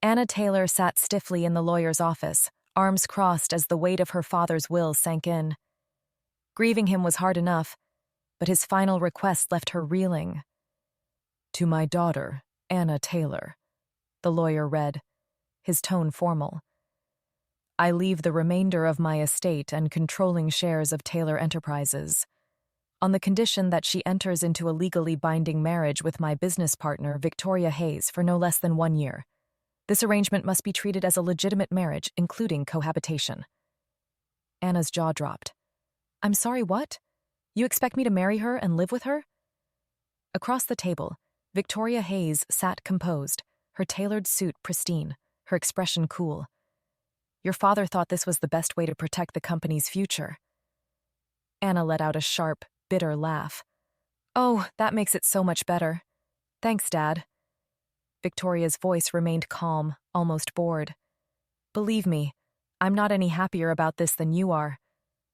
Anna Taylor sat stiffly in the lawyer's office, arms crossed as the weight of her father's will sank in. Grieving him was hard enough, but his final request left her reeling. "To my daughter, Anna Taylor," the lawyer read, his tone formal. "I leave the remainder of my estate and controlling shares of Taylor Enterprises, on the condition that she enters into a legally binding marriage with my business partner, Victoria Hayes, for no less than 1 year. This arrangement must be treated as a legitimate marriage, including cohabitation." Anna's jaw dropped. "I'm sorry, what? You expect me to marry her and live with her?" Across the table, Victoria Hayes sat composed, her tailored suit pristine, her expression cool. "Your father thought this was the best way to protect the company's future." Anna let out a sharp, bitter laugh. "Oh, that makes it so much better. Thanks, Dad." Victoria's voice remained calm, almost bored. "Believe me, I'm not any happier about this than you are,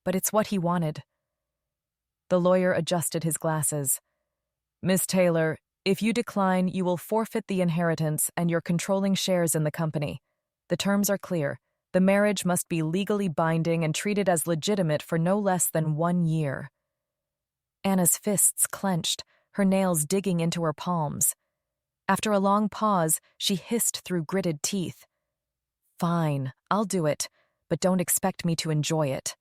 but it's what he wanted." The lawyer adjusted his glasses. "Miss Taylor, if you decline, you will forfeit the inheritance and your controlling shares in the company. The terms are clear. The marriage must be legally binding and treated as legitimate for no less than 1 year." Anna's fists clenched, her nails digging into her palms. After a long pause, she hissed through gritted teeth. "Fine, I'll do it, but don't expect me to enjoy it."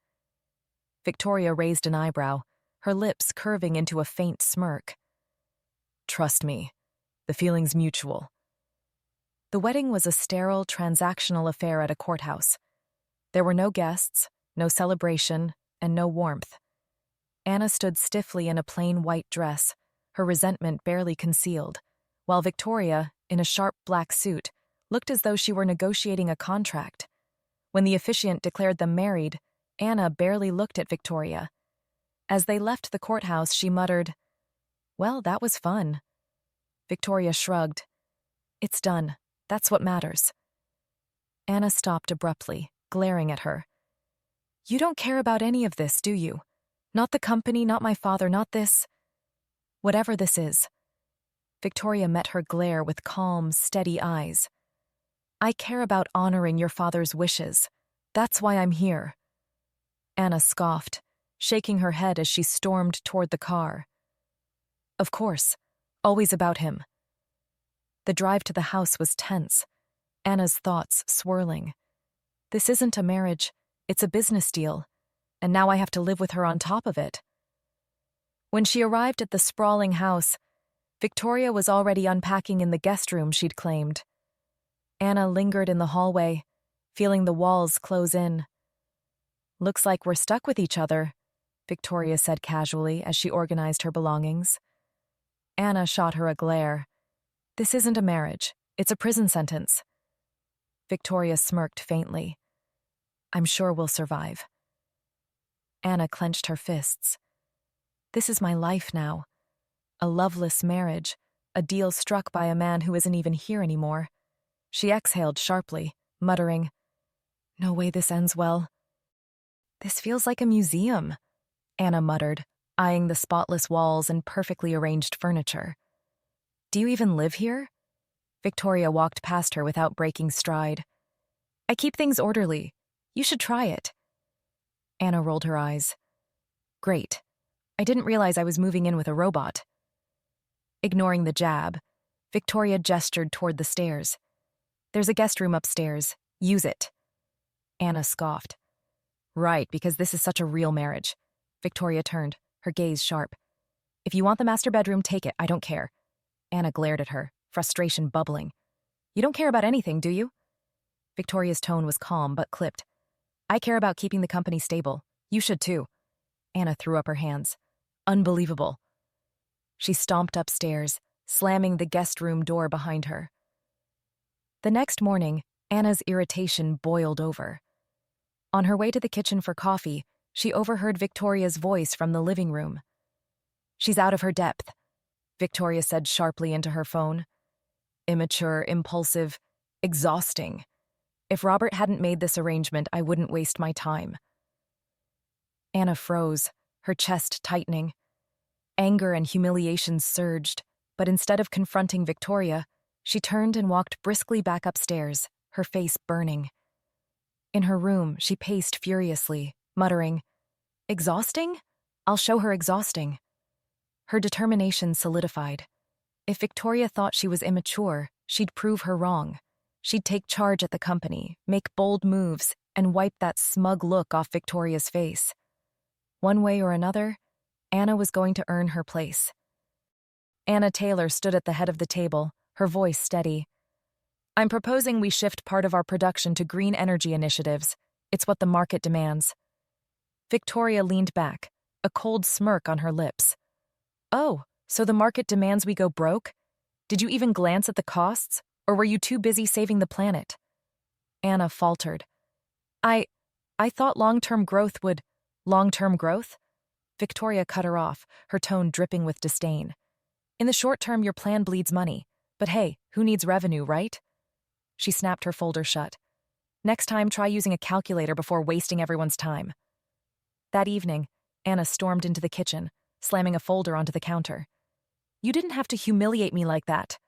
Victoria raised an eyebrow, her lips curving into a faint smirk. "Trust me, the feeling's mutual." The wedding was a sterile, transactional affair at a courthouse. There were no guests, no celebration, and no warmth. Anna stood stiffly in a plain white dress, her resentment barely concealed, while Victoria, in a sharp black suit, looked as though she were negotiating a contract. When the officiant declared them married, Anna barely looked at Victoria. As they left the courthouse, she muttered, "Well, that was fun." Victoria shrugged. "It's done. That's what matters." Anna stopped abruptly, glaring at her. "You don't care about any of this, do you? Not the company, not my father, not this. Whatever this is." Victoria met her glare with calm, steady eyes. "I care about honoring your father's wishes. That's why I'm here." Anna scoffed, shaking her head as she stormed toward the car. "Of course, always about him." The drive to the house was tense, Anna's thoughts swirling. This isn't a marriage, it's a business deal, and now I have to live with her on top of it. When she arrived at the sprawling house, Victoria was already unpacking in the guest room she'd claimed. Anna lingered in the hallway, feeling the walls close in. "Looks like we're stuck with each other," Victoria said casually as she organized her belongings. Anna shot her a glare. "This isn't a marriage, it's a prison sentence." Victoria smirked faintly. "I'm sure we'll survive." Anna clenched her fists. "This is my life now. A loveless marriage, a deal struck by a man who isn't even here anymore." She exhaled sharply, muttering, "No way this ends well." "This feels like a museum," Anna muttered, eyeing the spotless walls and perfectly arranged furniture. "Do you even live here?" Victoria walked past her without breaking stride. "I keep things orderly. You should try it." Anna rolled her eyes. "Great. I didn't realize I was moving in with a robot." Ignoring the jab, Victoria gestured toward the stairs. "There's a guest room upstairs. Use it." Anna scoffed. "Right, because this is such a real marriage." Victoria turned, her gaze sharp. "If you want the master bedroom, take it. I don't care." Anna glared at her, frustration bubbling. "You don't care about anything, do you?" Victoria's tone was calm but clipped. "I care about keeping the company stable. You should too." Anna threw up her hands. "Unbelievable." She stomped upstairs, slamming the guest room door behind her. The next morning, Anna's irritation boiled over. On her way to the kitchen for coffee, she overheard Victoria's voice from the living room. "She's out of her depth," Victoria said sharply into her phone. "Immature, impulsive, exhausting. If Robert hadn't made this arrangement, I wouldn't waste my time." Anna froze, her chest tightening. Anger and humiliation surged, but instead of confronting Victoria, She turned and walked briskly back upstairs, her face burning. In her room, she paced furiously, muttering, "Exhausting? I'll show her exhausting." Her determination solidified. If Victoria thought she was immature, she'd prove her wrong. She'd take charge at the company, make bold moves, and wipe that smug look off Victoria's face. One way or another, Anna was going to earn her place. Anna Taylor stood at the head of the table, her voice steady. "I'm proposing we shift part of our production to green energy initiatives. It's what the market demands." Victoria leaned back, a cold smirk on her lips. "Oh, so the market demands we go broke? Did you even glance at the costs, or were you too busy saving the planet?" Anna faltered. I thought long-term growth would—" "Long-term growth?" Victoria cut her off, her tone dripping with disdain. "In the short term, your plan bleeds money. But hey, who needs revenue, right?" She snapped her folder shut. "Next time, try using a calculator before wasting everyone's time." That evening, Anna stormed into the kitchen, slamming a folder onto the counter. "You didn't have to humiliate me like that."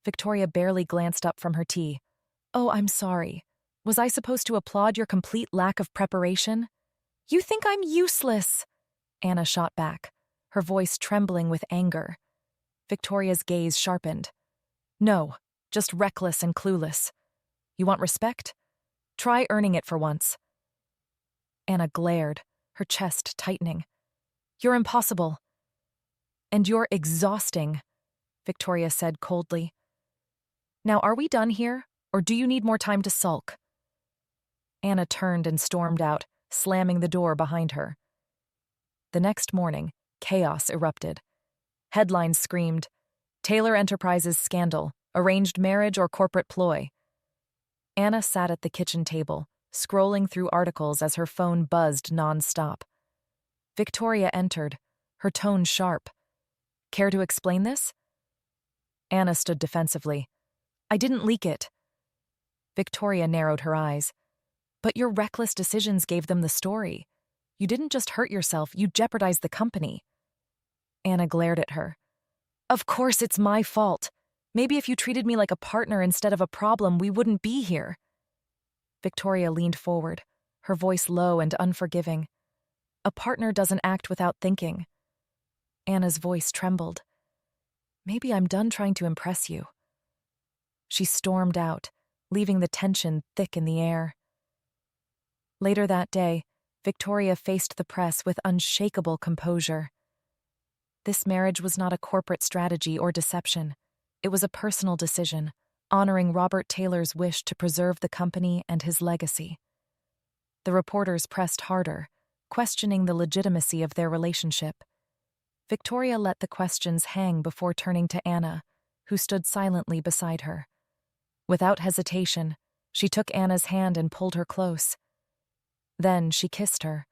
Victoria barely glanced up from her tea. "Oh, I'm sorry. Was I supposed to applaud your complete lack of preparation?" "You think I'm useless!" Anna shot back, her voice trembling with anger. Victoria's gaze sharpened. "No, just reckless and clueless. You want respect? Try earning it for once." Anna glared, her chest tightening. "You're impossible." "And you're exhausting," Victoria said coldly. "Now, are we done here, or do you need more time to sulk?" Anna turned and stormed out, slamming the door behind her. The next morning, chaos erupted. Headlines screamed, "Taylor Enterprises scandal, arranged marriage or corporate ploy." Anna sat at the kitchen table, scrolling through articles as her phone buzzed nonstop. Victoria entered, her tone sharp. "Care to explain this?" Anna stood defensively. "I didn't leak it." Victoria narrowed her eyes. "But your reckless decisions gave them the story. You didn't just hurt yourself, you jeopardized the company." Anna glared at her. "Of course it's my fault. Maybe if you treated me like a partner instead of a problem, we wouldn't be here." Victoria leaned forward, her voice low and unforgiving. "A partner doesn't act without thinking." Anna's voice trembled. "Maybe I'm done trying to impress you." She stormed out, leaving the tension thick in the air. Later that day, Victoria faced the press with unshakable composure. This marriage was not a corporate strategy or deception. It was a personal decision, honoring Robert Taylor's wish to preserve the company and his legacy. The reporters pressed harder, questioning the legitimacy of their relationship. Victoria let the questions hang before turning to Anna, who stood silently beside her. Without hesitation, she took Anna's hand and pulled her close. Then she kissed her,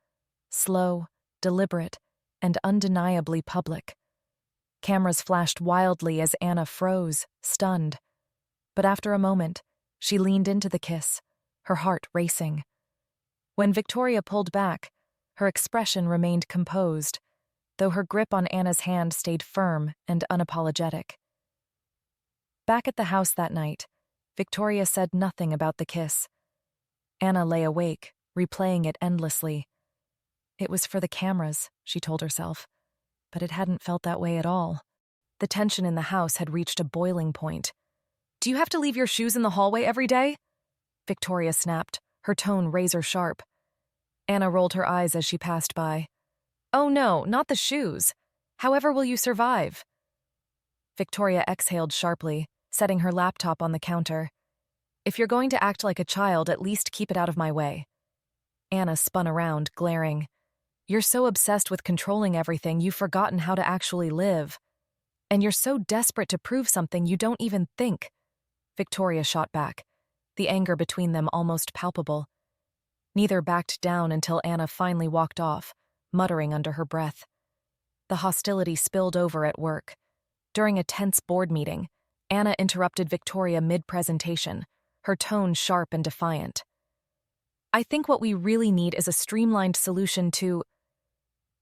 slow, deliberate, and undeniably public. Cameras flashed wildly as Anna froze, stunned. But after a moment, she leaned into the kiss, her heart racing. When Victoria pulled back, her expression remained composed, though her grip on Anna's hand stayed firm and unapologetic. Back at the house that night, Victoria said nothing about the kiss. Anna lay awake, replaying it endlessly. It was for the cameras, she told herself, but it hadn't felt that way at all. The tension in the house had reached a boiling point. "Do you have to leave your shoes in the hallway every day?" Victoria snapped, her tone razor-sharp. Anna rolled her eyes as she passed by. "Oh no, not the shoes. However will you survive?" Victoria exhaled sharply, setting her laptop on the counter. "If you're going to act like a child, at least keep it out of my way." Anna spun around, glaring. "You're so obsessed with controlling everything, you've forgotten how to actually live. And you're so desperate to prove something you don't even think." Victoria shot back, the anger between them almost palpable. Neither backed down until Anna finally walked off, muttering under her breath. The hostility spilled over at work. During a tense board meeting, Anna interrupted Victoria mid-presentation, her tone sharp and defiant. "I think what we really need is a streamlined solution to—"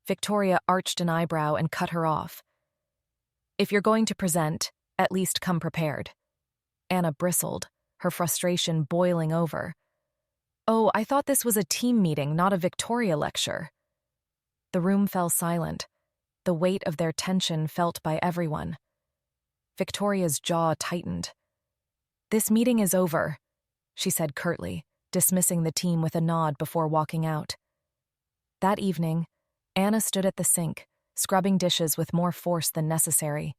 Victoria arched an eyebrow and cut her off. "If you're going to present, at least come prepared. Anna bristled, her frustration boiling over. "Oh, I thought this was a team meeting, not a Victoria lecture." The room fell silent, the weight of their tension felt by everyone. Victoria's jaw tightened. "This meeting is over," she said curtly, dismissing the team with a nod before walking out. That evening, Anna stood at the sink, scrubbing dishes with more force than necessary.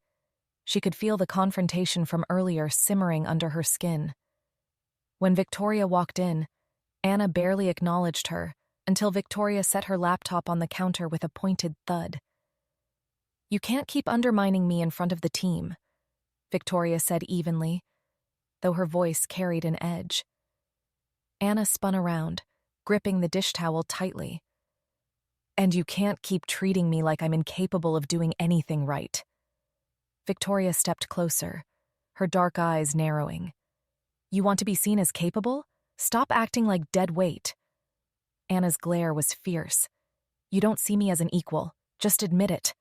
She could feel the confrontation from earlier simmering under her skin. When Victoria walked in, Anna barely acknowledged her until Victoria set her laptop on the counter with a pointed thud. "You can't keep undermining me in front of the team," Victoria said evenly, though her voice carried an edge. Anna spun around, gripping the dish towel tightly. "And you can't keep treating me like I'm incapable of doing anything right." Victoria stepped closer, her dark eyes narrowing. "You want to be seen as capable? Stop acting like dead weight." Anna's glare was fierce. "You don't see me as an equal. Just admit it."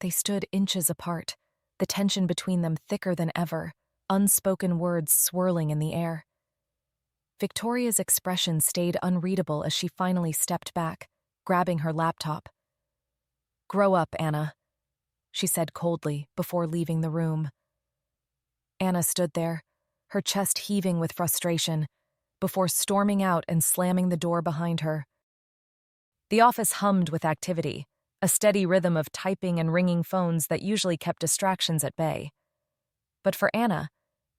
They stood inches apart, the tension between them thicker than ever, unspoken words swirling in the air. Victoria's expression stayed unreadable as she finally stepped back, grabbing her laptop. "Grow up, Anna," she said coldly before leaving the room. Anna stood there, her chest heaving with frustration, before storming out and slamming the door behind her. The office hummed with activity, a steady rhythm of typing and ringing phones that usually kept distractions at bay. But for Anna,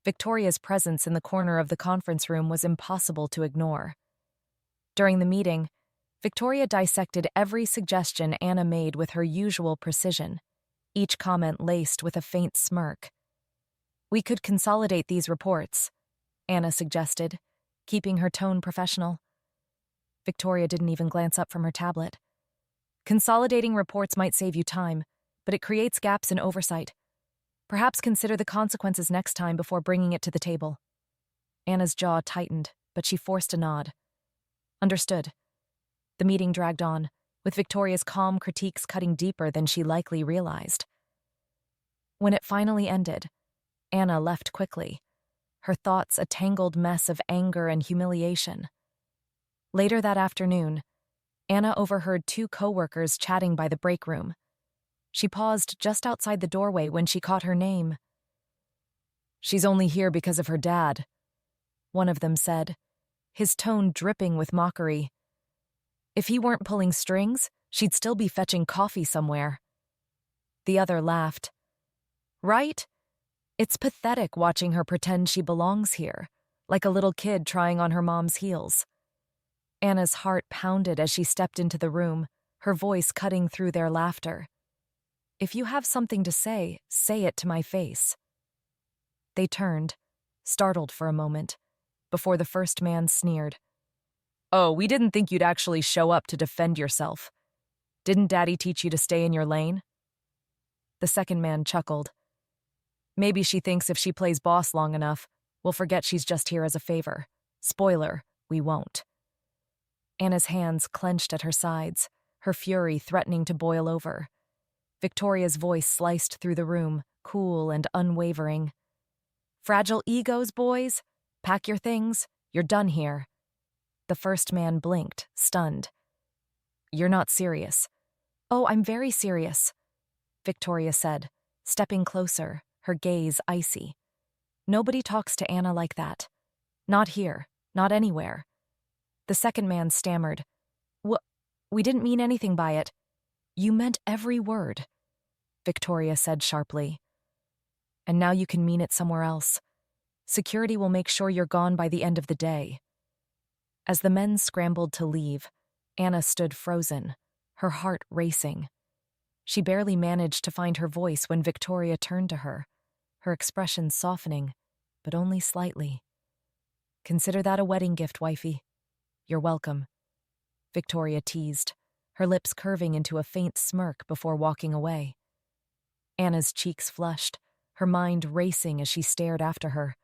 Victoria's presence in the corner of the conference room was impossible to ignore. During the meeting, Victoria dissected every suggestion Anna made with her usual precision, each comment laced with a faint smirk. "We could consolidate these reports," Anna suggested, keeping her tone professional. Victoria didn't even glance up from her tablet. "Consolidating reports might save you time, but it creates gaps in oversight. Perhaps consider the consequences next time before bringing it to the table." Anna's jaw tightened, but she forced a nod. "Understood." The meeting dragged on, with Victoria's calm critiques cutting deeper than she likely realized. When it finally ended, Anna left quickly, her thoughts a tangled mess of anger and humiliation. Later that afternoon, Anna overheard two coworkers chatting by the break room. She paused just outside the doorway when she caught her name. "She's only here because of her dad," one of them said, his tone dripping with mockery. "If he weren't pulling strings, she'd still be fetching coffee somewhere." The other laughed. "Right? It's pathetic watching her pretend she belongs here, like a little kid trying on her mom's heels." Anna's heart pounded as she stepped into the room, her voice cutting through their laughter. "If you have something to say it to my face." They turned, startled for a moment, before the first man sneered. "Oh, we didn't think you'd actually show up to defend yourself. Didn't Daddy teach you to stay in your lane?" The second man chuckled. "Maybe she thinks if she plays boss long enough, we'll forget she's just here as a favor. Spoiler, we won't." Anna's hands clenched at her sides, her fury threatening to boil over. Victoria's voice sliced through the room, cool and unwavering. "Fragile egos, boys? Pack your things. You're done here." The first man blinked, stunned. "You're not serious." "Oh, I'm very serious," Victoria said, stepping closer, her gaze icy. "Nobody talks to Anna like that. Not here, not anywhere." The second man stammered. We didn't mean anything by it." "You meant every word," Victoria said sharply. "And now you can mean it somewhere else. Security will make sure you're gone by the end of the day." As the men scrambled to leave, Anna stood frozen, her heart racing. She barely managed to find her voice when Victoria turned to her, her expression softening, but only slightly. "Consider that a wedding gift, wifey." "You're welcome," Victoria teased, her lips curving into a faint smirk before walking away. Anna's cheeks flushed, her mind racing as she stared after her.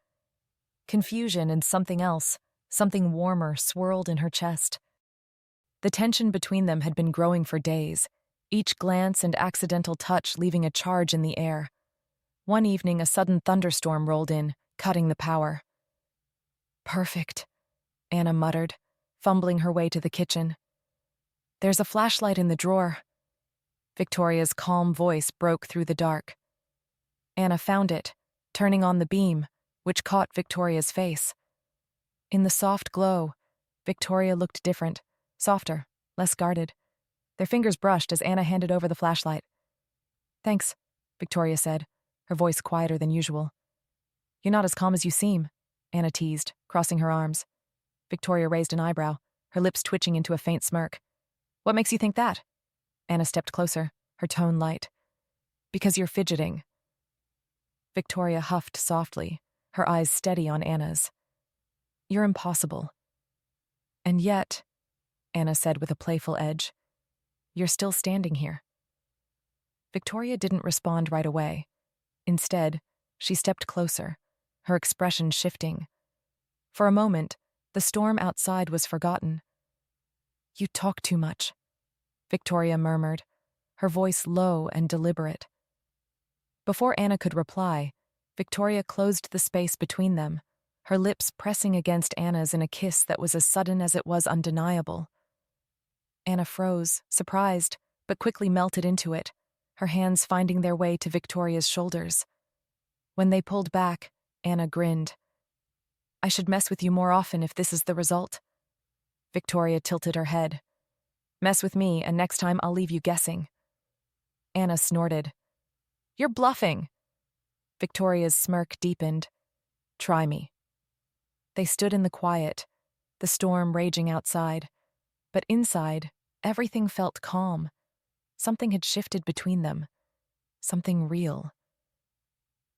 Confusion and something else, something warmer, swirled in her chest. The tension between them had been growing for days, each glance and accidental touch leaving a charge in the air. One evening, a sudden thunderstorm rolled in, cutting the power. Perfect, Anna muttered, fumbling her way to the kitchen. There's a flashlight in the drawer. Victoria's calm voice broke through the dark. Anna found it, turning on the beam, which caught Victoria's face. In the soft glow, Victoria looked different, softer, less guarded. Their fingers brushed as Anna handed over the flashlight. Thanks, Victoria said, her voice quieter than usual. You're not as calm as you seem, Anna teased, crossing her arms. Victoria raised an eyebrow, her lips twitching into a faint smirk. What makes you think that? Anna stepped closer, her tone light. Because you're fidgeting. Victoria huffed softly, her eyes steady on Anna's. You're impossible. And yet, Anna said with a playful edge, you're still standing here. Victoria didn't respond right away. Instead, she stepped closer, her expression shifting. For a moment, the storm outside was forgotten. You talk too much, Victoria murmured, her voice low and deliberate. Before Anna could reply, Victoria closed the space between them, her lips pressing against Anna's in a kiss that was as sudden as it was undeniable. Anna froze, surprised, but quickly melted into it, her hands finding their way to Victoria's shoulders. When they pulled back, Anna grinned. I should mess with you more often if this is the result. Victoria tilted her head. Mess with me, and next time I'll leave you guessing. Anna snorted. You're bluffing. Victoria's smirk deepened. Try me. They stood in the quiet, the storm raging outside. But inside, everything felt calm. Something had shifted between them. Something real.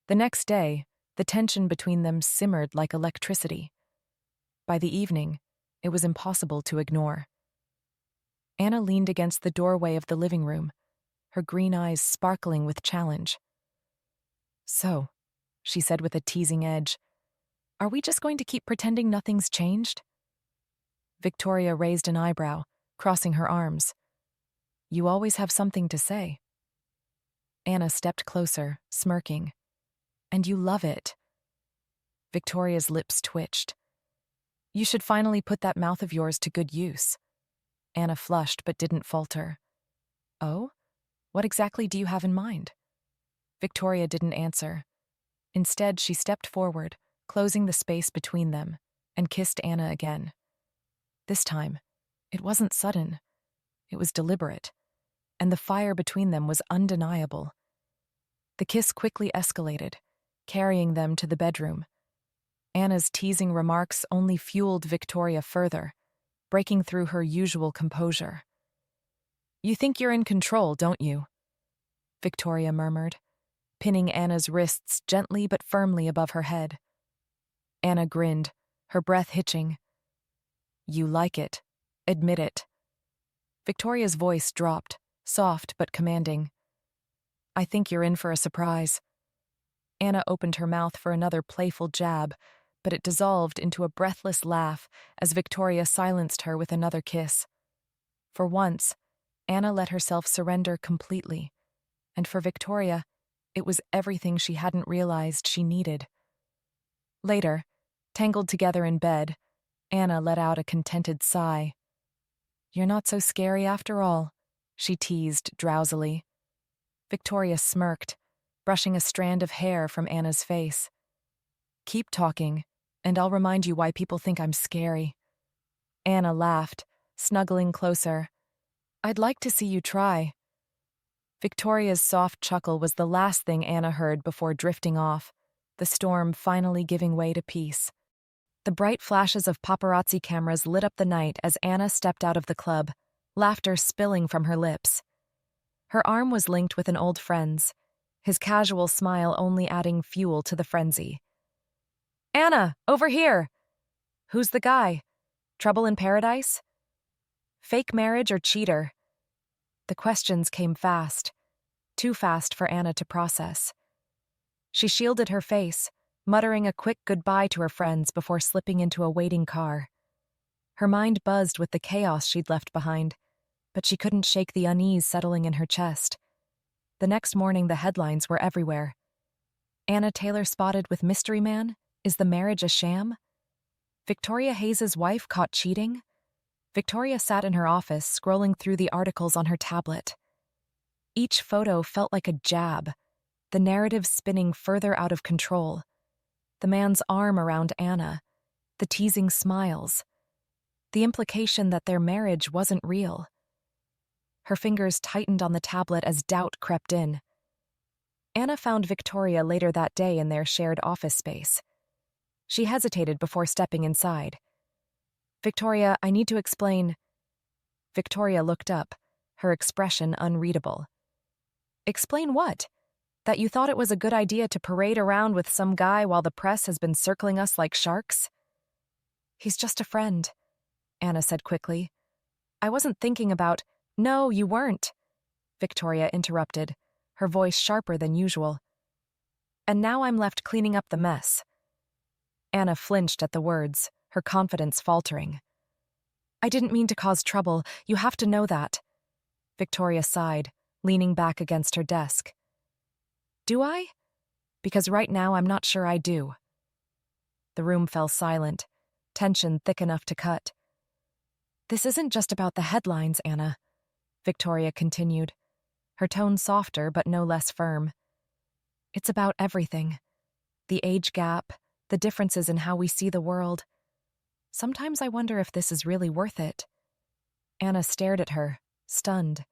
The next day, the tension between them simmered like electricity. By the evening, it was impossible to ignore. Anna leaned against the doorway of the living room, her green eyes sparkling with challenge. So, she said with a teasing edge, are we just going to keep pretending nothing's changed? Victoria raised an eyebrow, crossing her arms. You always have something to say. Anna stepped closer, smirking. And you love it. Victoria's lips twitched. You should finally put that mouth of yours to good use. Anna flushed but didn't falter. Oh? What exactly do you have in mind? Victoria didn't answer. Instead, she stepped forward, closing the space between them, and kissed Anna again. This time, it wasn't sudden. It was deliberate, and the fire between them was undeniable. The kiss quickly escalated, carrying them to the bedroom. Anna's teasing remarks only fueled Victoria further, breaking through her usual composure. You think you're in control, don't you? Victoria murmured, pinning Anna's wrists gently but firmly above her head. Anna grinned, her breath hitching. You like it. Admit it. Victoria's voice dropped, soft but commanding. I think you're in for a surprise. Anna opened her mouth for another playful jab, but it dissolved into a breathless laugh as Victoria silenced her with another kiss. For once, Anna let herself surrender completely, and for Victoria, it was everything she hadn't realized she needed. Later, tangled together in bed, Anna let out a contented sigh. You're not so scary after all, she teased drowsily. Victoria smirked, brushing a strand of hair from Anna's face. Keep talking, and I'll remind you why people think I'm scary. Anna laughed, snuggling closer. I'd like to see you try. Victoria's soft chuckle was the last thing Anna heard before drifting off, the storm finally giving way to peace. The bright flashes of paparazzi cameras lit up the night as Anna stepped out of the club, laughter spilling from her lips. Her arm was linked with an old friend's, his casual smile only adding fuel to the frenzy. Anna, over here! Who's the guy? Trouble in paradise? Fake marriage or cheater? The questions came fast, too fast for Anna to process. She shielded her face, muttering a quick goodbye to her friends before slipping into a waiting car. Her mind buzzed with the chaos she'd left behind, but she couldn't shake the unease settling in her chest. The next morning, the headlines were everywhere. Anna Taylor spotted with mystery man, Is the marriage a sham? Victoria Hayes's wife caught cheating? Victoria sat in her office, scrolling through the articles on her tablet. Each photo felt like a jab, the narrative spinning further out of control. The man's arm around Anna, the teasing smiles, the implication that their marriage wasn't real. Her fingers tightened on the tablet as doubt crept in. Anna found Victoria later that day in their shared office space. She hesitated before stepping inside. "Victoria, I need to explain." Victoria looked up, her expression unreadable. "Explain what? That you thought it was a good idea to parade around with some guy while the press has been circling us like sharks?" "He's just a friend," Anna said quickly. "I wasn't thinking about—" "No, you weren't," Victoria interrupted, her voice sharper than usual. "And now I'm left cleaning up the mess." Anna flinched at the words, her confidence faltering. "I didn't mean to cause trouble, you have to know that." Victoria sighed, leaning back against her desk. "Do I? Because right now I'm not sure I do." The room fell silent, tension thick enough to cut. "This isn't just about the headlines, Anna," Victoria continued, her tone softer but no less firm. "It's about everything. The age gap, the differences in how we see the world. Sometimes I wonder if this is really worth it." Anna stared at her, stunned.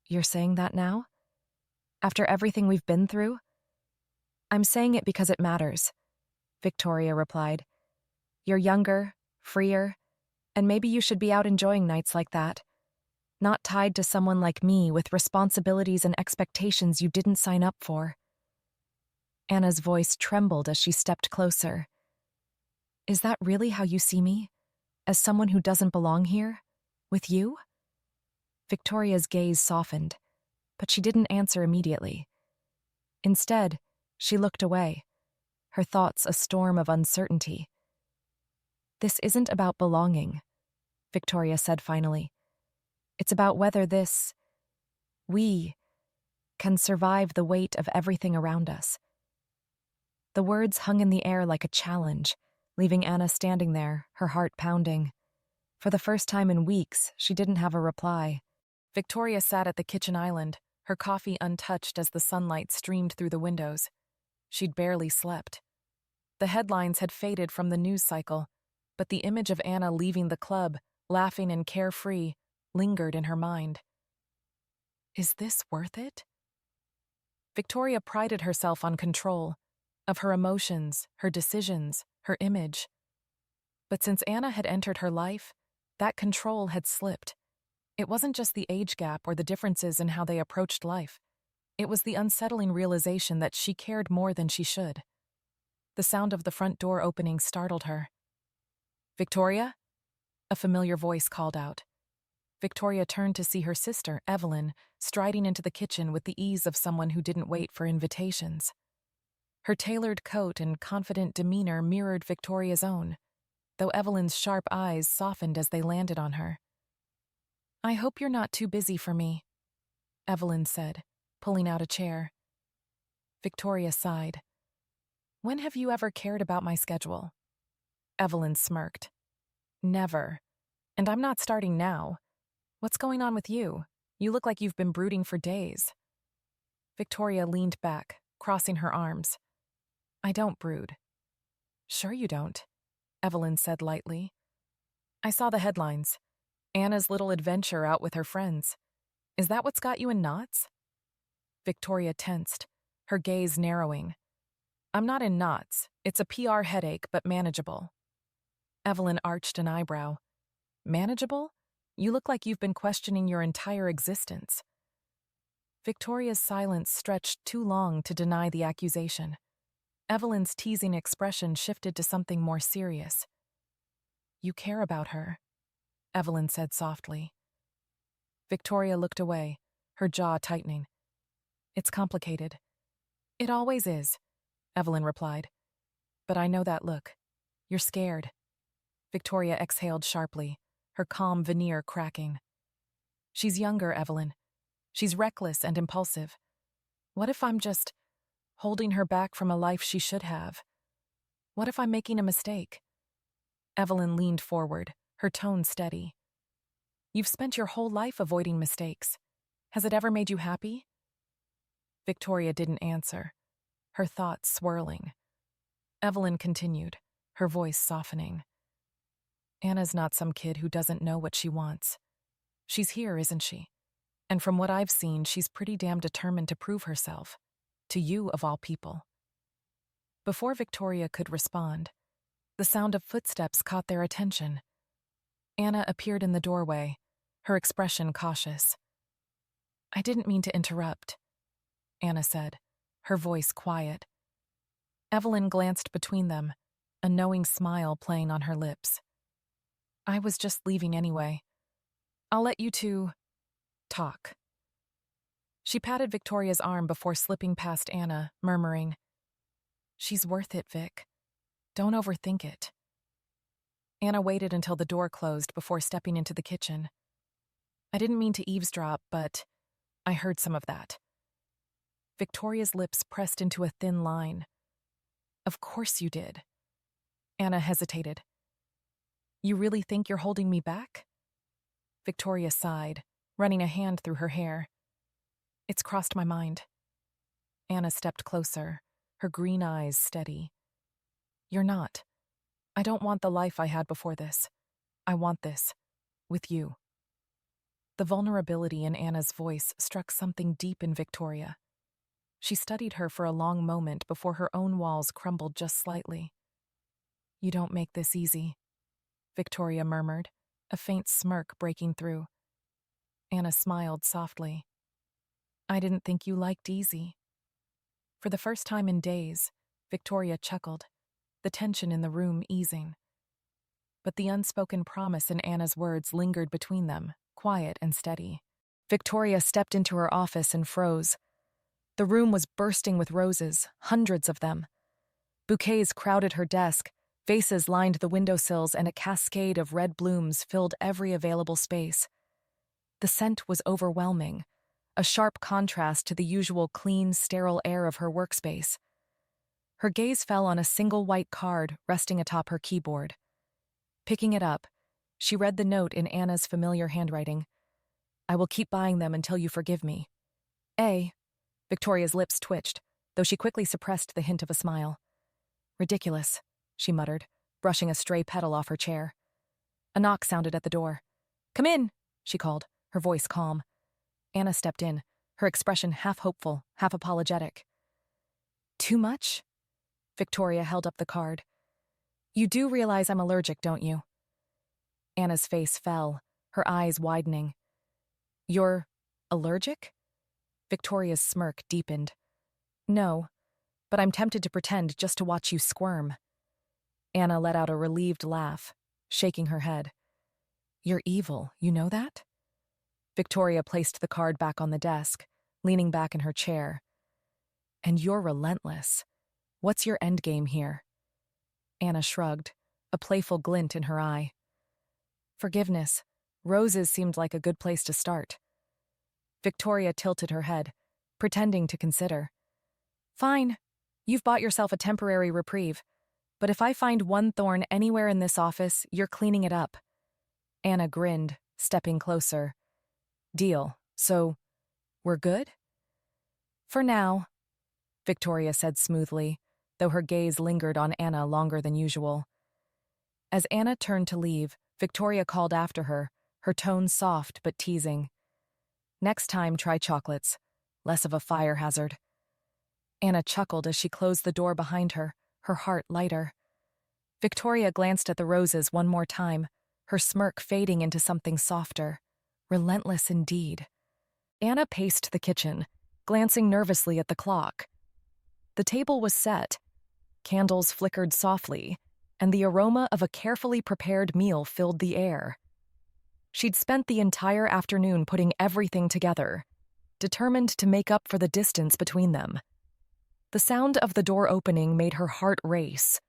"You're saying that now? After everything we've been through?" "I'm saying it because it matters," Victoria replied. "You're younger, freer, and maybe you should be out enjoying nights like that. Not tied to someone like me with responsibilities and expectations you didn't sign up for." Anna's voice trembled as she stepped closer. "Is that really how you see me? As someone who doesn't belong here? With you?" Victoria's gaze softened, but she didn't answer immediately. Instead, she looked away, her thoughts a storm of uncertainty. "This isn't about belonging," Victoria said finally. "It's about whether we, can survive the weight of everything around us." The words hung in the air like a challenge, leaving Anna standing there, her heart pounding. For the first time in weeks, she didn't have a reply. Victoria sat at the kitchen island, her coffee untouched as the sunlight streamed through the windows. She'd barely slept. The headlines had faded from the news cycle, but the image of Anna leaving the club, laughing and carefree, lingered in her mind. Is this worth it? Victoria prided herself on control, of her emotions, her decisions, her image. But since Anna had entered her life, that control had slipped. It wasn't just the age gap or the differences in how they approached life. It was the unsettling realization that she cared more than she should. The sound of the front door opening startled her. "Victoria?" A familiar voice called out. Victoria turned to see her sister, Evelyn, striding into the kitchen with the ease of someone who didn't wait for invitations. Her tailored coat and confident demeanor mirrored Victoria's own, though Evelyn's sharp eyes softened as they landed on her. "I hope you're not too busy for me," Evelyn said, pulling out a chair. Victoria sighed. "When have you ever cared about my schedule?" Evelyn smirked. "Never. And I'm not starting now. What's going on with you? You look like you've been brooding for days." Victoria leaned back, crossing her arms. "I don't brood." "Sure you don't," Evelyn said lightly. "I saw the headlines. Anna's little adventure out with her friends. Is that what's got you in knots?" Victoria tensed, her gaze narrowing. "I'm not in knots. It's a PR headache, but manageable." Evelyn arched an eyebrow. "Manageable? You look like you've been questioning your entire existence." Victoria's silence stretched too long to deny the accusation. Evelyn's teasing expression shifted to something more serious. "You care about her," Evelyn said softly. Victoria looked away, her jaw tightening. "It's complicated." "It always is," Evelyn replied. "But I know that look. You're scared." Victoria exhaled sharply, her calm veneer cracking. "She's younger, Evelyn. She's reckless and impulsive. What if I'm just holding her back from a life she should have?" What if I'm making a mistake? Evelyn leaned forward, her tone steady. You've spent your whole life avoiding mistakes. Has it ever made you happy? Victoria didn't answer, her thoughts swirling. Evelyn continued, her voice softening. Anna's not some kid who doesn't know what she wants. She's here, isn't she? And from what I've seen, she's pretty damn determined to prove herself. To you, of all people. Before Victoria could respond, the sound of footsteps caught their attention. Anna appeared in the doorway, her expression cautious. I didn't mean to interrupt, Anna said, her voice quiet. Evelyn glanced between them, a knowing smile playing on her lips. I was just leaving anyway. I'll let you two talk. She patted Victoria's arm before slipping past Anna, murmuring, She's worth it, Vic. Don't overthink it. Anna waited until the door closed before stepping into the kitchen. I didn't mean to eavesdrop, but I heard some of that. Victoria's lips pressed into a thin line. Of course you did. Anna hesitated. You really think you're holding me back? Victoria sighed, running a hand through her hair. It's crossed my mind. Anna stepped closer, her green eyes steady. You're not. I don't want the life I had before this. I want this. With you. The vulnerability in Anna's voice struck something deep in Victoria. She studied her for a long moment before her own walls crumbled just slightly. You don't make this easy, Victoria murmured, a faint smirk breaking through. Anna smiled softly. I didn't think you liked easy. For the first time in days, Victoria chuckled, the tension in the room easing. But the unspoken promise in Anna's words lingered between them, quiet and steady. Victoria stepped into her office and froze. The room was bursting with roses, hundreds of them. Bouquets crowded her desk, vases lined the windowsills, and a cascade of red blooms filled every available space. The scent was overwhelming, a sharp contrast to the usual clean, sterile air of her workspace. Her gaze fell on a single white card resting atop her keyboard. Picking it up, she read the note in Anna's familiar handwriting. I will keep buying them until you forgive me. Victoria's lips twitched, though she quickly suppressed the hint of a smile. Ridiculous, she muttered, brushing a stray petal off her chair. A knock sounded at the door. Come in, she called, her voice calm. Anna stepped in, her expression half hopeful, half apologetic. Too much? Victoria held up the card. You do realize I'm allergic, don't you? Anna's face fell, her eyes widening. You're allergic? Victoria's smirk deepened. No, but I'm tempted to pretend just to watch you squirm. Anna let out a relieved laugh, shaking her head. You're evil, you know that? Victoria placed the card back on the desk, leaning back in her chair. And you're relentless. What's your endgame here? Anna shrugged, a playful glint in her eye. Forgiveness. Roses seemed like a good place to start. Victoria tilted her head, pretending to consider. Fine, you've bought yourself a temporary reprieve, but if I find one thorn anywhere in this office, you're cleaning it up. Anna grinned, stepping closer. Deal. So, we're good? For now, Victoria said smoothly, though her gaze lingered on Anna longer than usual. As Anna turned to leave, Victoria called after her, her tone soft but teasing. Next time, try chocolates. Less of a fire hazard. Anna chuckled as she closed the door behind her, her heart lighter. Victoria glanced at the roses one more time, her smirk fading into something softer. Relentless indeed. Anna paced the kitchen, glancing nervously at the clock. The table was set. Candles flickered softly, and the aroma of a carefully prepared meal filled the air. She'd spent the entire afternoon putting everything together, determined to make up for the distance between them. The sound of the door opening made her heart race.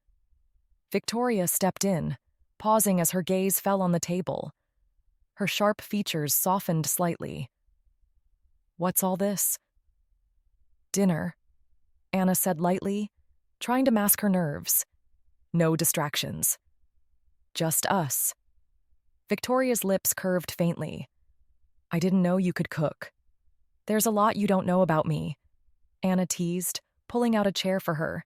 Victoria stepped in, pausing as her gaze fell on the table. Her sharp features softened slightly. What's all this? Dinner, Anna said lightly, trying to mask her nerves. No distractions. Just us. Victoria's lips curved faintly. I didn't know you could cook. There's a lot you don't know about me, Anna teased, pulling out a chair for her.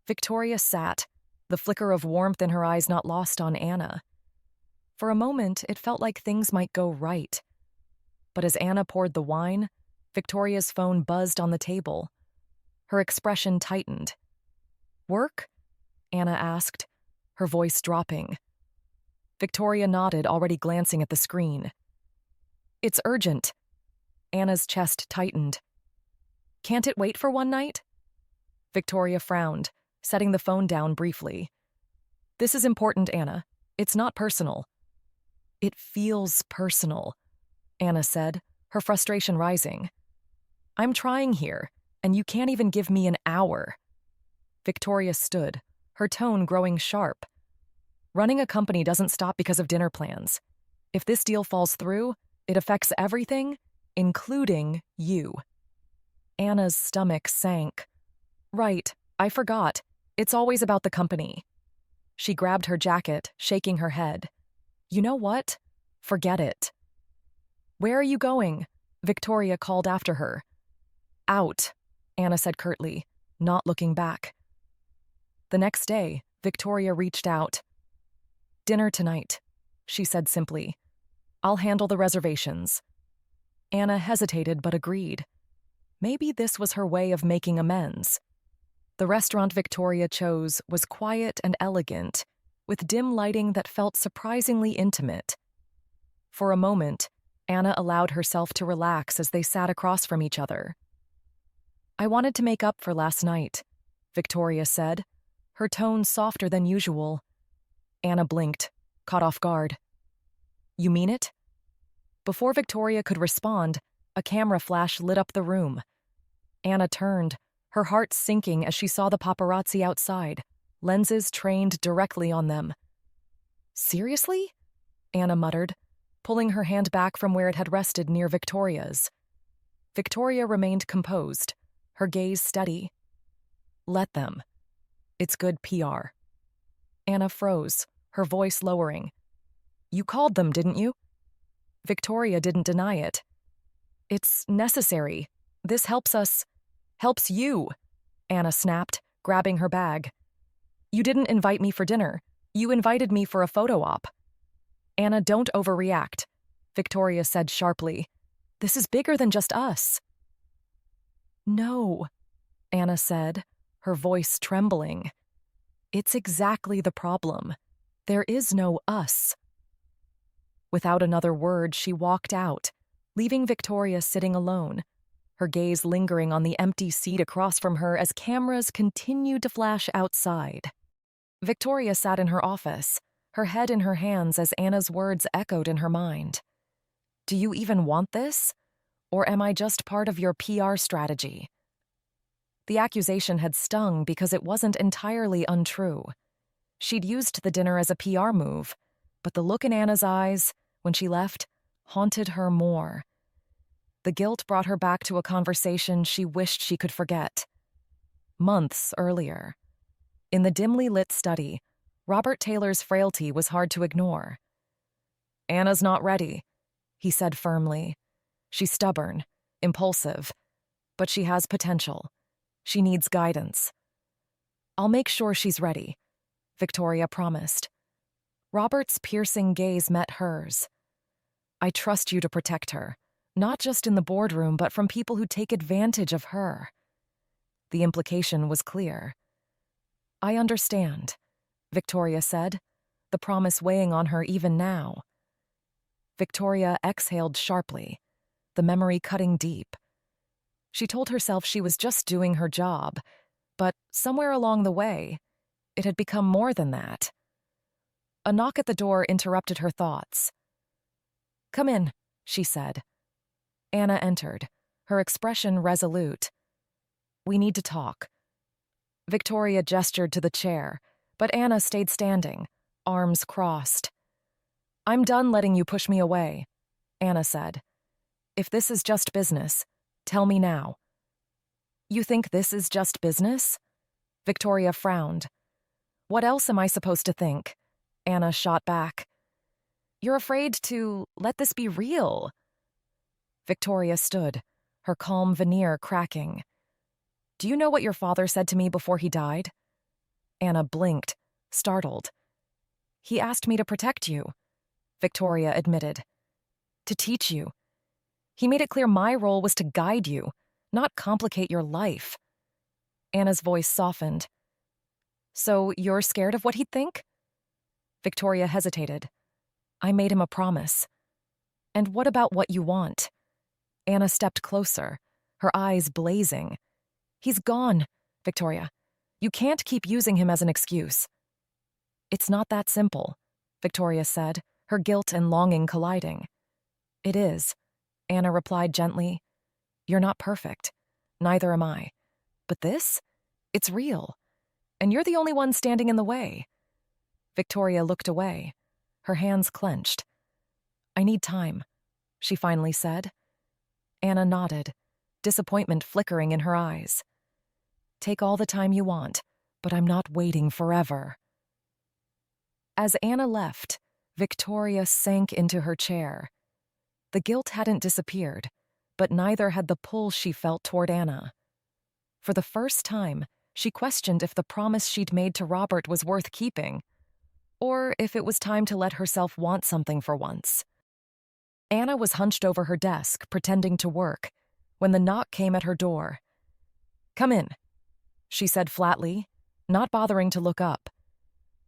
Victoria sat, the flicker of warmth in her eyes not lost on Anna. For a moment, it felt like things might go right. But as Anna poured the wine, Victoria's phone buzzed on the table. Her expression tightened. Work? Anna asked, her voice dropping. Victoria nodded, already glancing at the screen. It's urgent. Anna's chest tightened. Can't it wait for one night? Victoria frowned, setting the phone down briefly. This is important, Anna. It's not personal. It feels personal, Anna said, her frustration rising. I'm trying here, and you can't even give me an hour. Victoria stood, her tone growing sharp. Running a company doesn't stop because of dinner plans. If this deal falls through, it affects everything, including you. Anna's stomach sank. Right, I forgot. It's always about the company. She grabbed her jacket, shaking her head. You know what? Forget it. Where are you going? Victoria called after her. Out, Anna said curtly, not looking back. The next day, Victoria reached out. Dinner tonight, she said simply. I'll handle the reservations. Anna hesitated but agreed. Maybe this was her way of making amends. The restaurant Victoria chose was quiet and elegant, with dim lighting that felt surprisingly intimate. For a moment, Anna allowed herself to relax as they sat across from each other. I wanted to make up for last night, Victoria said, her tone softer than usual. Anna blinked, caught off guard. You mean it? Before Victoria could respond, a camera flash lit up the room. Anna turned, her heart sinking as she saw the paparazzi outside, lenses trained directly on them. Seriously? Anna muttered, pulling her hand back from where it had rested near Victoria's. Victoria remained composed, her gaze steady. Let them. It's good PR. Anna froze, her voice lowering. You called them, didn't you? Victoria didn't deny it. It's necessary. This helps us. Helps you, Anna snapped, grabbing her bag. You didn't invite me for dinner. You invited me for a photo op. Anna, don't overreact, Victoria said sharply. This is bigger than just us. No, Anna said, her voice trembling. It's exactly the problem. There is no us. Without another word, she walked out, leaving Victoria sitting alone, her gaze lingering on the empty seat across from her as cameras continued to flash outside. Victoria sat in her office, her head in her hands as Anna's words echoed in her mind. Do you even want this? Or am I just part of your PR strategy? The accusation had stung because it wasn't entirely untrue. She'd used the dinner as a PR move, but the look in Anna's eyes, when she left, haunted her more. The guilt brought her back to a conversation she wished she could forget. Months earlier. In the dimly lit study, Robert Taylor's frailty was hard to ignore. Anna's not ready, he said firmly. She's stubborn, impulsive, but she has potential. She needs guidance. I'll make sure she's ready, Victoria promised. Robert's piercing gaze met hers. I trust you to protect her, not just in the boardroom, but from people who take advantage of her. The implication was clear. I understand, Victoria said, the promise weighing on her even now. Victoria exhaled sharply, the memory cutting deep. She told herself she was just doing her job, but somewhere along the way, it had become more than that. A knock at the door interrupted her thoughts. Come in, she said. Anna entered, her expression resolute. We need to talk. Victoria gestured to the chair, but Anna stayed standing, arms crossed. I'm done letting you push me away, Anna said. If this is just business, tell me now. You think this is just business? Victoria frowned. What else am I supposed to think? Anna shot back. You're afraid to let this be real. Victoria stood, her calm veneer cracking. Do you know what your father said to me before he died? Anna blinked, startled. He asked me to protect you, Victoria admitted. To teach you. He made it clear my role was to guide you, not complicate your life. Anna's voice softened. So you're scared of what he'd think? Victoria hesitated. I made him a promise. And what about what you want? Anna stepped closer, her eyes blazing. He's gone, Victoria. You can't keep using him as an excuse. It's not that simple, Victoria said, her guilt and longing colliding. It is, Anna replied gently. You're not perfect. Neither am I. But this? It's real. And you're the only one standing in the way. Victoria looked away, her hands clenched. I need time, she finally said. Anna nodded, disappointment flickering in her eyes. Take all the time you want, but I'm not waiting forever. As Anna left, Victoria sank into her chair. The guilt hadn't disappeared, but neither had the pull she felt toward Anna. For the first time, she questioned if the promise she'd made to Robert was worth keeping, or if it was time to let herself want something for once. Anna was hunched over her desk, pretending to work, when the knock came at her door. Come in, she said flatly, not bothering to look up.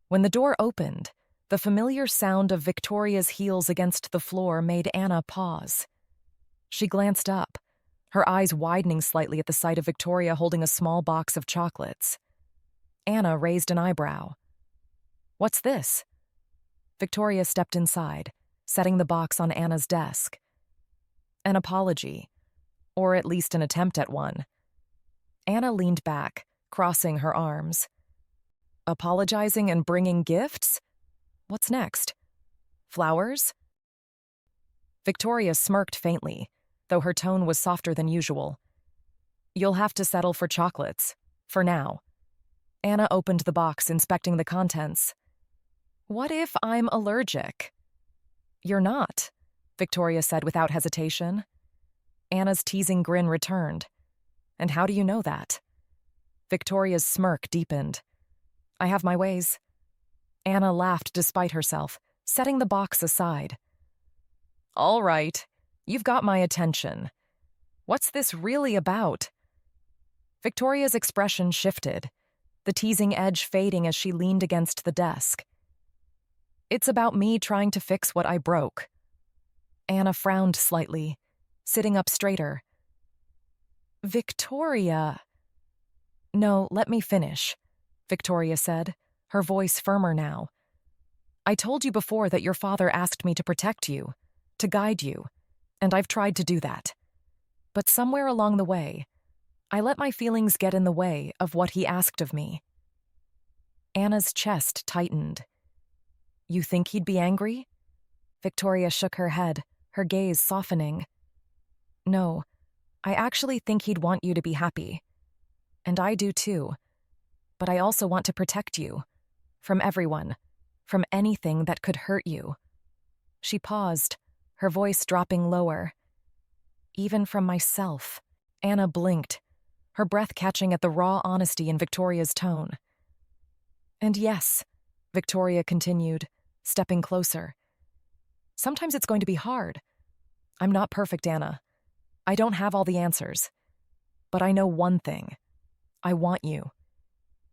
When the door opened, the familiar sound of Victoria's heels against the floor made Anna pause. She glanced up, her eyes widening slightly at the sight of Victoria holding a small box of chocolates. Anna raised an eyebrow. What's this? Victoria stepped inside, setting the box on Anna's desk. An apology, or at least an attempt at one. Anna leaned back, crossing her arms. Apologizing and bringing gifts? What's next? Flowers? Victoria smirked faintly, though her tone was softer than usual. You'll have to settle for chocolates, for now. Anna opened the box, inspecting the contents. What if I'm allergic? You're not, Victoria said without hesitation. Anna's teasing grin returned. And how do you know that? Victoria's smirk deepened. I have my ways. Anna laughed despite herself, setting the box aside. All right, you've got my attention. What's this really about? Victoria's expression shifted, the teasing edge fading as she leaned against the desk. It's about me trying to fix what I broke. Anna frowned slightly, sitting up straighter. Victoria. No, let me finish, Victoria said, her voice firmer now. I told you before that your father asked me to protect you, to guide you, and I've tried to do that. But somewhere along the way, I let my feelings get in the way of what he asked of me. Anna's chest tightened. You think he'd be angry? Victoria shook her head, her gaze softening. No, I actually think he'd want you to be happy. And I do too. But I also want to protect you. From everyone. From anything that could hurt you. She paused, her voice dropping lower. Even from myself. Anna blinked, her breath catching at the raw honesty in Victoria's tone. And yes, Victoria continued, stepping closer. Sometimes it's going to be hard. I'm not perfect, Anna. I don't have all the answers. But I know one thing. I want you.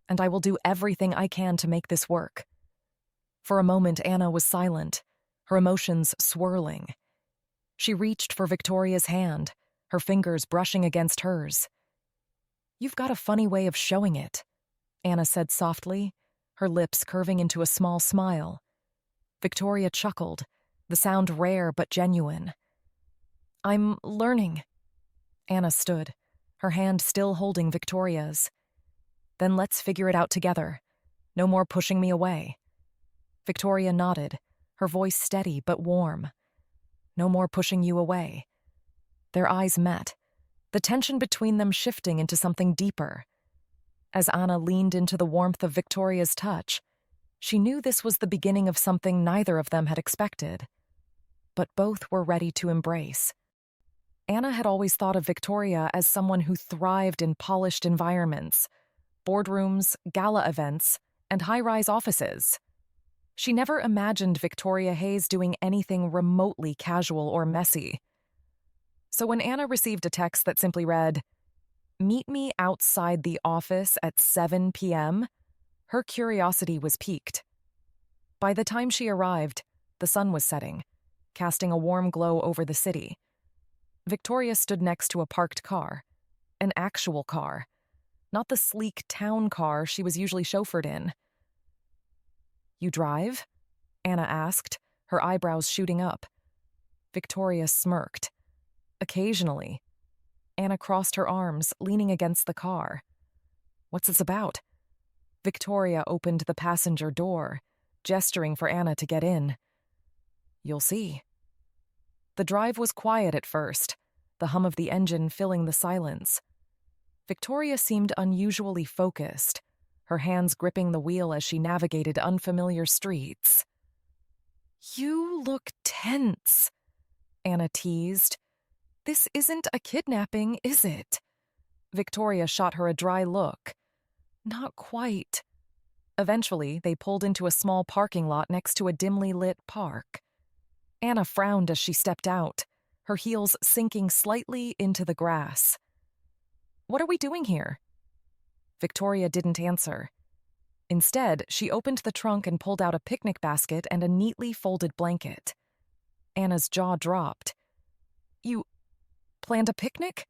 And I will do everything I can to make this work. For a moment, Anna was silent, her emotions swirling. She reached for Victoria's hand, her fingers brushing against hers. You've got a funny way of showing it, Anna said softly, her lips curving into a small smile. Victoria chuckled, the sound rare but genuine. I'm learning. Anna stood, her hand still holding Victoria's. Then let's figure it out together. No more pushing me away. Victoria nodded, her voice steady but warm. No more pushing you away. Their eyes met, the tension between them shifting into something deeper. As Anna leaned into the warmth of Victoria's touch, she knew this was the beginning of something neither of them had expected, but both were ready to embrace. Anna had always thought of Victoria as someone who thrived in polished environments, boardrooms, gala events, and high-rise offices. She never imagined Victoria Hayes doing anything remotely casual or messy. So when Anna received a text that simply read, "Meet me outside the office at 7 p.m., her curiosity was piqued. By the time she arrived, the sun was setting, casting a warm glow over the city. Victoria stood next to a parked car, an actual car, not the sleek town car she was usually chauffeured in. "You drive?" Anna asked, her eyebrows shooting up. Victoria smirked. "Occasionally." Anna crossed her arms, leaning against the car. "What's this about?" Victoria opened the passenger door, gesturing for Anna to get in. "You'll see." The drive was quiet at first, the hum of the engine filling the silence. Victoria seemed unusually focused, her hands gripping the wheel as she navigated unfamiliar streets. "You look tense," Anna teased. "This isn't a kidnapping, is it?" Victoria shot her a dry look. "Not quite." Eventually, they pulled into a small parking lot next to a dimly lit park. Anna frowned as she stepped out, her heels sinking slightly into the grass. "What are we doing here?" Victoria didn't answer. Instead, she opened the trunk and pulled out a picnic basket and a neatly folded blanket. Anna's jaw dropped. "You planned a picnic?"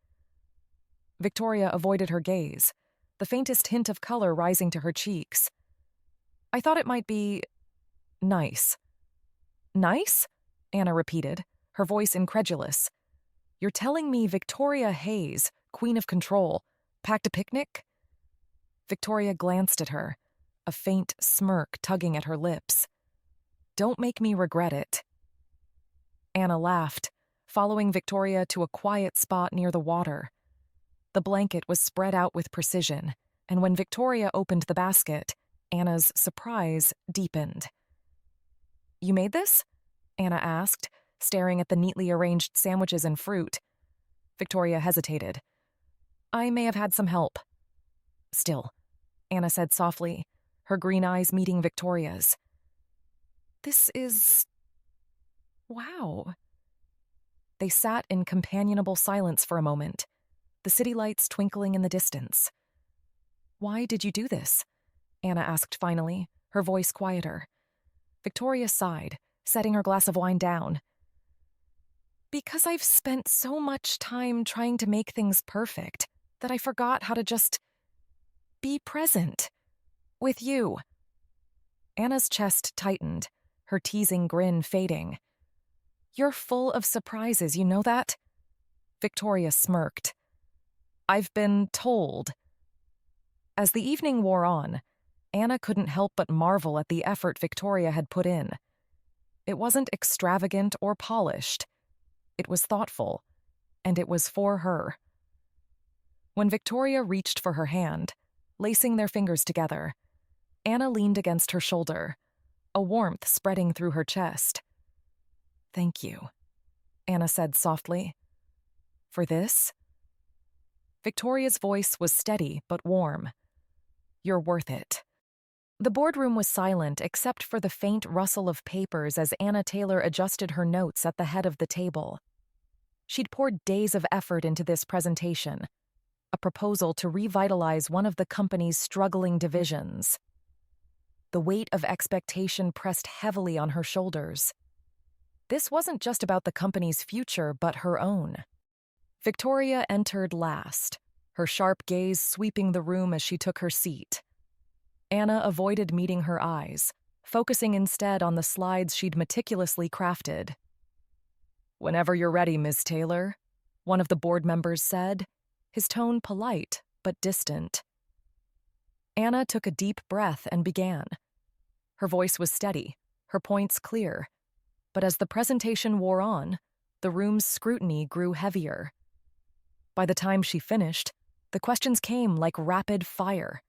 Victoria avoided her gaze, the faintest hint of color rising to her cheeks. "I thought it might be nice." "Nice?" Anna repeated, her voice incredulous. "You're telling me Victoria Hayes, Queen of Control, packed a picnic?" Victoria glanced at her, a faint smirk tugging at her lips. "Don't make me regret it." Anna laughed, following Victoria to a quiet spot near the water. The blanket was spread out with precision, and when Victoria opened the basket, Anna's surprise deepened. "You made this?" Anna asked, staring at the neatly arranged sandwiches and fruit. Victoria hesitated. "I may have had some help." "Still," Anna said softly, her green eyes meeting Victoria's. "This is... wow." They sat in companionable silence for a moment, the city lights twinkling in the distance. "Why did you do this?" Anna asked finally, her voice quieter. Victoria sighed, setting her glass of wine down. "Because I've spent so much time trying to make things perfect that I forgot how to just be present with you." Anna's chest tightened, her teasing grin fading. "You're full of surprises, you know that?" Victoria smirked. "I've been told." As the evening wore on, Anna couldn't help but marvel at the effort Victoria had put in. It wasn't extravagant or polished. It was thoughtful, and it was for her. When Victoria reached for her hand, lacing their fingers together, Anna leaned against her shoulder, a warmth spreading through her chest. "Thank you," Anna said softly. "For this?" Victoria's voice was steady but warm. "You're worth it." The boardroom was silent except for the faint rustle of papers as Anna Taylor adjusted her notes at the head of the table. She'd poured days of effort into this presentation, a proposal to revitalize one of the company's struggling divisions. The weight of expectation pressed heavily on her shoulders. This wasn't just about the company's future, but her own. Victoria entered last, her sharp gaze sweeping the room as she took her seat. Anna avoided meeting her eyes, focusing instead on the slides she'd meticulously crafted. "Whenever you're ready, Miss Taylor," one of the board members said, his tone polite but distant. Anna took a deep breath and began. Her voice was steady, her points clear, but as the presentation wore on, the room's scrutiny grew heavier. By the time she finished, the questions came like rapid fire,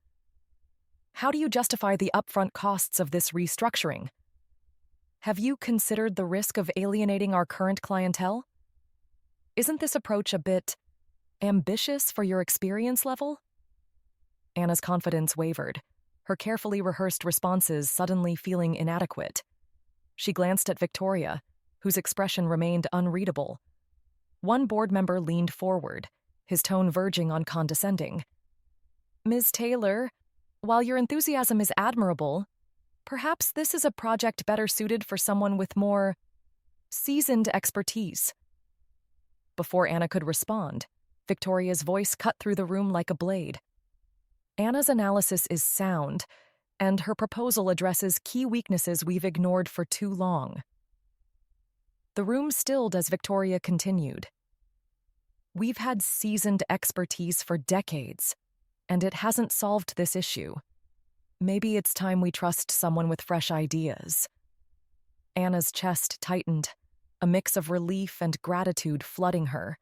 How do you justify the upfront costs of this restructuring? Have you considered the risk of alienating our current clientele? Isn't this approach a bit ambitious for your experience level? Anna's confidence wavered, her carefully rehearsed responses suddenly feeling inadequate. She glanced at Victoria, whose expression remained unreadable. One board member leaned forward, his tone verging on condescending. Ms. Taylor, while your enthusiasm is admirable, perhaps this is a project better suited for someone with more seasoned expertise. Before Anna could respond, Victoria's voice cut through the room like a blade. Anna's analysis is sound, and her proposal addresses key weaknesses we've ignored for too long. The room stilled as Victoria continued. We've had seasoned expertise for decades, and it hasn't solved this issue. Maybe it's time we trust someone with fresh ideas. Anna's chest tightened, a mix of relief and gratitude flooding her.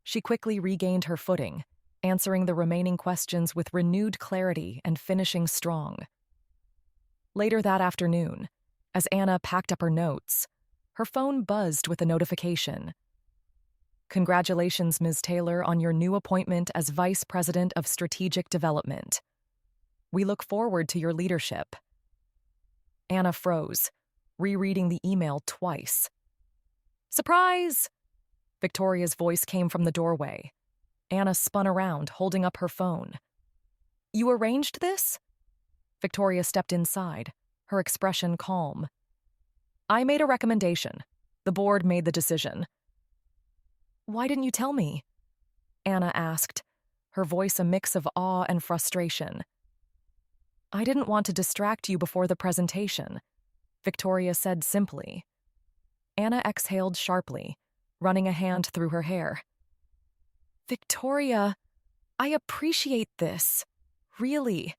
She quickly regained her footing, answering the remaining questions with renewed clarity and finishing strong. Later that afternoon, as Anna packed up her notes, her phone buzzed with a notification. Congratulations, Ms. Taylor, on your new appointment as Vice President of Strategic Development. We look forward to your leadership. Anna froze, rereading the email twice. Surprise! Victoria's voice came from the doorway. Anna spun around, holding up her phone. You arranged this? Victoria stepped inside, her expression calm. I made a recommendation. The board made the decision. Why didn't you tell me? Anna asked, her voice a mix of awe and frustration. I didn't want to distract you before the presentation, Victoria said simply. Anna exhaled sharply, running a hand through her hair. Victoria, I appreciate this, really,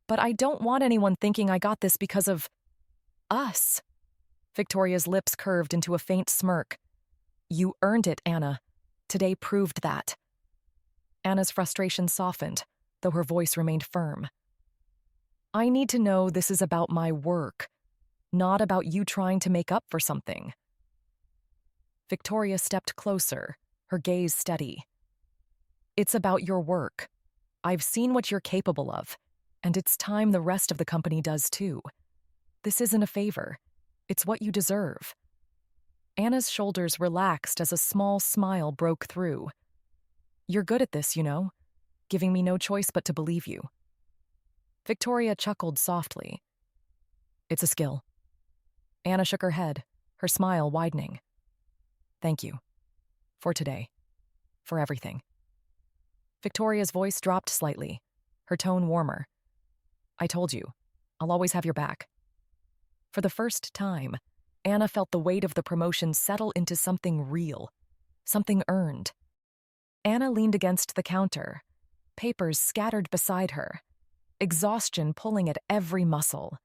but I don't want anyone thinking I got this because of us. Victoria's lips curved into a faint smirk. You earned it, Anna. Today proved that. Anna's frustration softened, though her voice remained firm. I need to know this is about my work, not about you trying to make up for something. Victoria stepped closer, her gaze steady. It's about your work. I've seen what you're capable of, and it's time the rest of the company does too. This isn't a favor. It's what you deserve. Anna's shoulders relaxed as a small smile broke through. You're good at this, you know, giving me no choice but to believe you. Victoria chuckled softly. It's a skill. Anna shook her head, her smile widening. Thank you. For today. For everything. Victoria's voice dropped slightly, her tone warmer. I told you, I'll always have your back. For the first time, Anna felt the weight of the promotion settle into something real, something earned. Anna leaned against the counter, papers scattered beside her, exhaustion pulling at every muscle.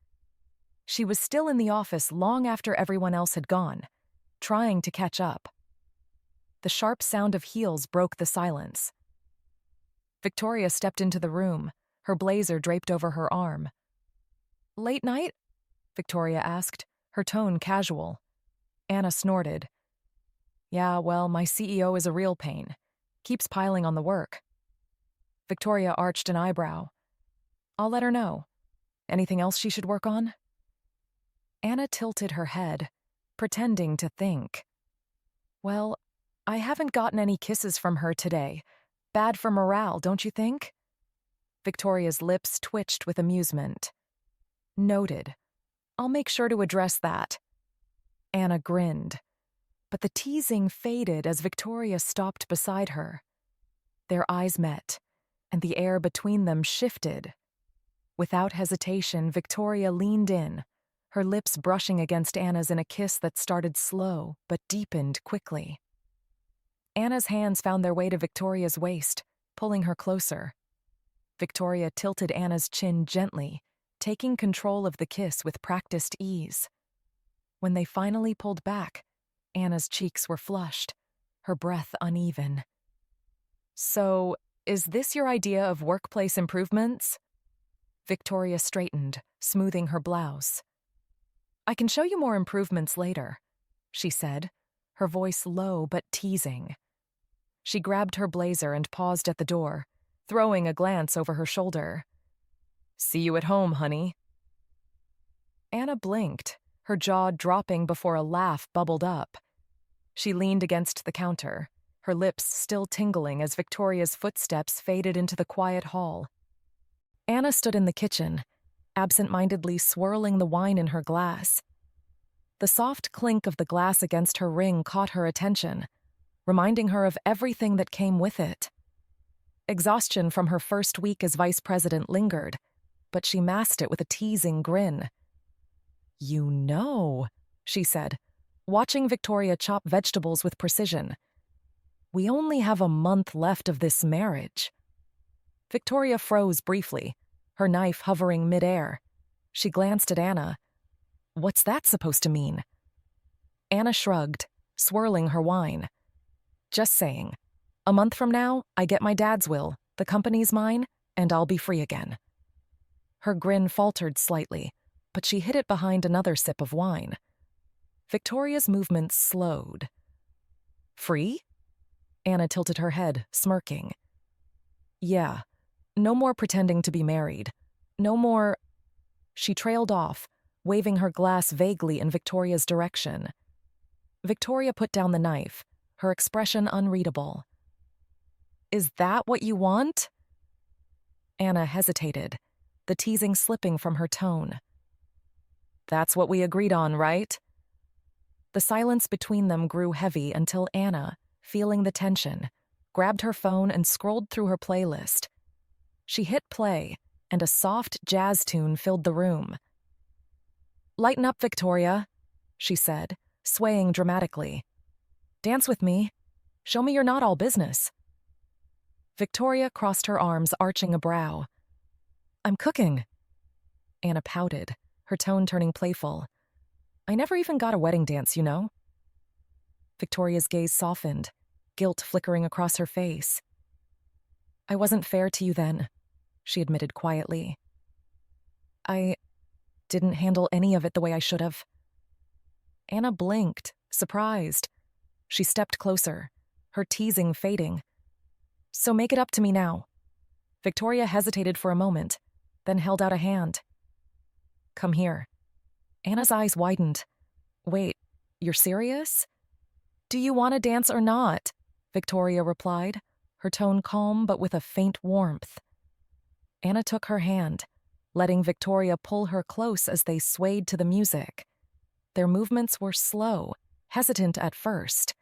She was still in the office long after everyone else had gone, trying to catch up. The sharp sound of heels broke the silence. Victoria stepped into the room, her blazer draped over her arm. Late night? Victoria asked, her tone casual. Anna snorted. Yeah, well, my CEO is a real pain. Keeps piling on the work. Victoria arched an eyebrow. I'll let her know. Anything else she should work on? Anna tilted her head, pretending to think. Well, I haven't gotten any kisses from her today. Bad for morale, don't you think? Victoria's lips twitched with amusement. Noted. I'll make sure to address that. Anna grinned, but the teasing faded as Victoria stopped beside her. Their eyes met, and the air between them shifted. Without hesitation, Victoria leaned in, her lips brushing against Anna's in a kiss that started slow but deepened quickly. Anna's hands found their way to Victoria's waist, pulling her closer. Victoria tilted Anna's chin gently, taking control of the kiss with practiced ease. When they finally pulled back, Anna's cheeks were flushed, her breath uneven. So, is this your idea of workplace improvements? Victoria straightened, smoothing her blouse. "I can show you more improvements later," she said, her voice low but teasing. She grabbed her blazer and paused at the door, throwing a glance over her shoulder. "See you at home, honey." Anna blinked, her jaw dropping before a laugh bubbled up. She leaned against the counter, her lips still tingling as Victoria's footsteps faded into the quiet hall. Anna stood in the kitchen, absent-mindedly swirling the wine in her glass. The soft clink of the glass against her ring caught her attention, reminding her of everything that came with it. Exhaustion from her first week as vice president lingered, but she masked it with a teasing grin. "You know," she said, watching Victoria chop vegetables with precision. "We only have a month left of this marriage." Victoria froze briefly, her knife hovering midair. She glanced at Anna. "What's that supposed to mean?" Anna shrugged, swirling her wine. "Just saying. A month from now, I get my dad's will, the company's mine, and I'll be free again." Her grin faltered slightly, but she hid it behind another sip of wine. Victoria's movements slowed. "Free?" Anna tilted her head, smirking. "Yeah. No more pretending to be married. No more—" She trailed off, waving her glass vaguely in Victoria's direction. Victoria put down the knife, her expression unreadable. "Is that what you want?" Anna hesitated, the teasing slipping from her tone. "That's what we agreed on, right?" The silence between them grew heavy until Anna, feeling the tension, grabbed her phone and scrolled through her playlist. She hit play, and a soft jazz tune filled the room. "Lighten up, Victoria," she said, swaying dramatically. "Dance with me. Show me you're not all business." Victoria crossed her arms, arching a brow. "I'm cooking." Anna pouted, her tone turning playful. "I never even got a wedding dance, you know." Victoria's gaze softened, guilt flickering across her face. "I wasn't fair to you then," she admitted quietly. "I didn't handle any of it the way I should have." Anna blinked, surprised. She stepped closer, her teasing fading. "So make it up to me now." Victoria hesitated for a moment, then held out a hand. "Come here." Anna's eyes widened. "Wait, you're serious?" "Do you want to dance or not?" Victoria replied, her tone calm but with a faint warmth. Anna took her hand, letting Victoria pull her close as they swayed to the music. Their movements were slow, hesitant at first,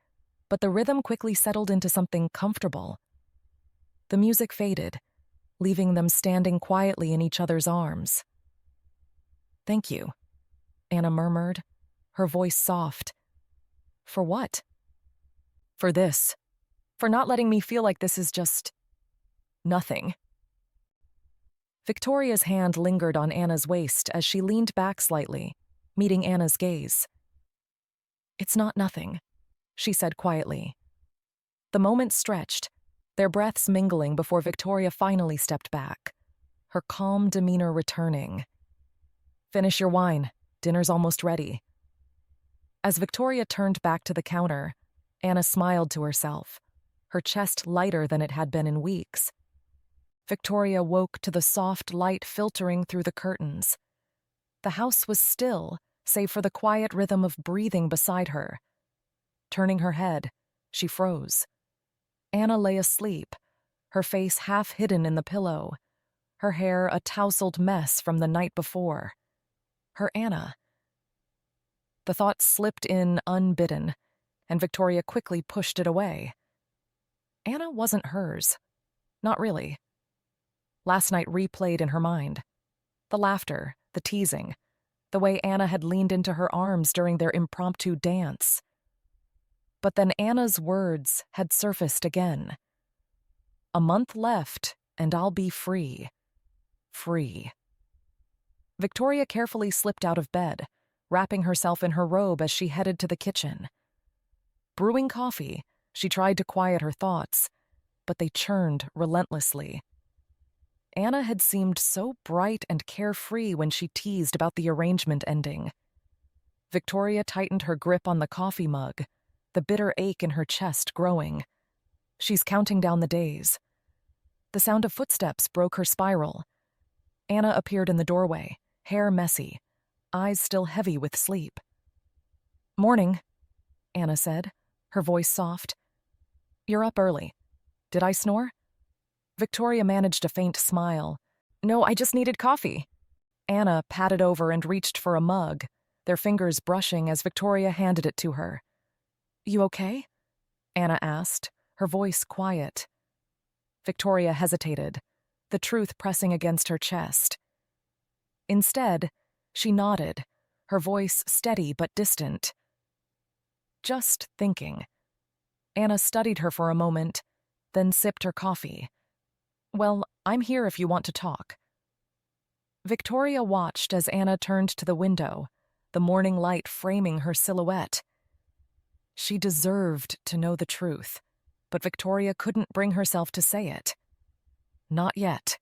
but the rhythm quickly settled into something comfortable. The music faded, leaving them standing quietly in each other's arms. "Thank you," Anna murmured, her voice soft. "For what?" "For this. For not letting me feel like this is just nothing." Victoria's hand lingered on Anna's waist as she leaned back slightly, meeting Anna's gaze. "It's not nothing," she said quietly. The moment stretched, their breaths mingling before Victoria finally stepped back, her calm demeanor returning. "Finish your wine. Dinner's almost ready." As Victoria turned back to the counter, Anna smiled to herself, her chest lighter than it had been in weeks. Victoria woke to the soft light filtering through the curtains. The house was still, save for the quiet rhythm of breathing beside her. Turning her head, she froze. Anna lay asleep, her face half hidden in the pillow, her hair a tousled mess from the night before. Her Anna. The thought slipped in unbidden, and Victoria quickly pushed it away. Anna wasn't hers. Not really. Last night replayed in her mind. The laughter, the teasing, the way Anna had leaned into her arms during their impromptu dance. But then Anna's words had surfaced again. "A month left, and I'll be free. Free." Victoria carefully slipped out of bed, wrapping herself in her robe as she headed to the kitchen. Brewing coffee, she tried to quiet her thoughts, but they churned relentlessly. Anna had seemed so bright and carefree when she teased about the arrangement ending. Victoria tightened her grip on the coffee mug, the bitter ache in her chest growing. She's counting down the days. The sound of footsteps broke her spiral. Anna appeared in the doorway, hair messy, eyes still heavy with sleep. "Morning," Anna said, her voice soft. "You're up early. Did I snore?" Victoria managed a faint smile. "No, I just needed coffee." Anna patted over and reached for a mug, their fingers brushing as Victoria handed it to her. "You okay?" Anna asked, her voice quiet. Victoria hesitated, the truth pressing against her chest. Instead, she nodded, her voice steady but distant. "Just thinking." Anna studied her for a moment, then sipped her coffee. "Well, I'm here if you want to talk." Victoria watched as Anna turned to the window, the morning light framing her silhouette. She deserved to know the truth, but Victoria couldn't bring herself to say it. Not yet.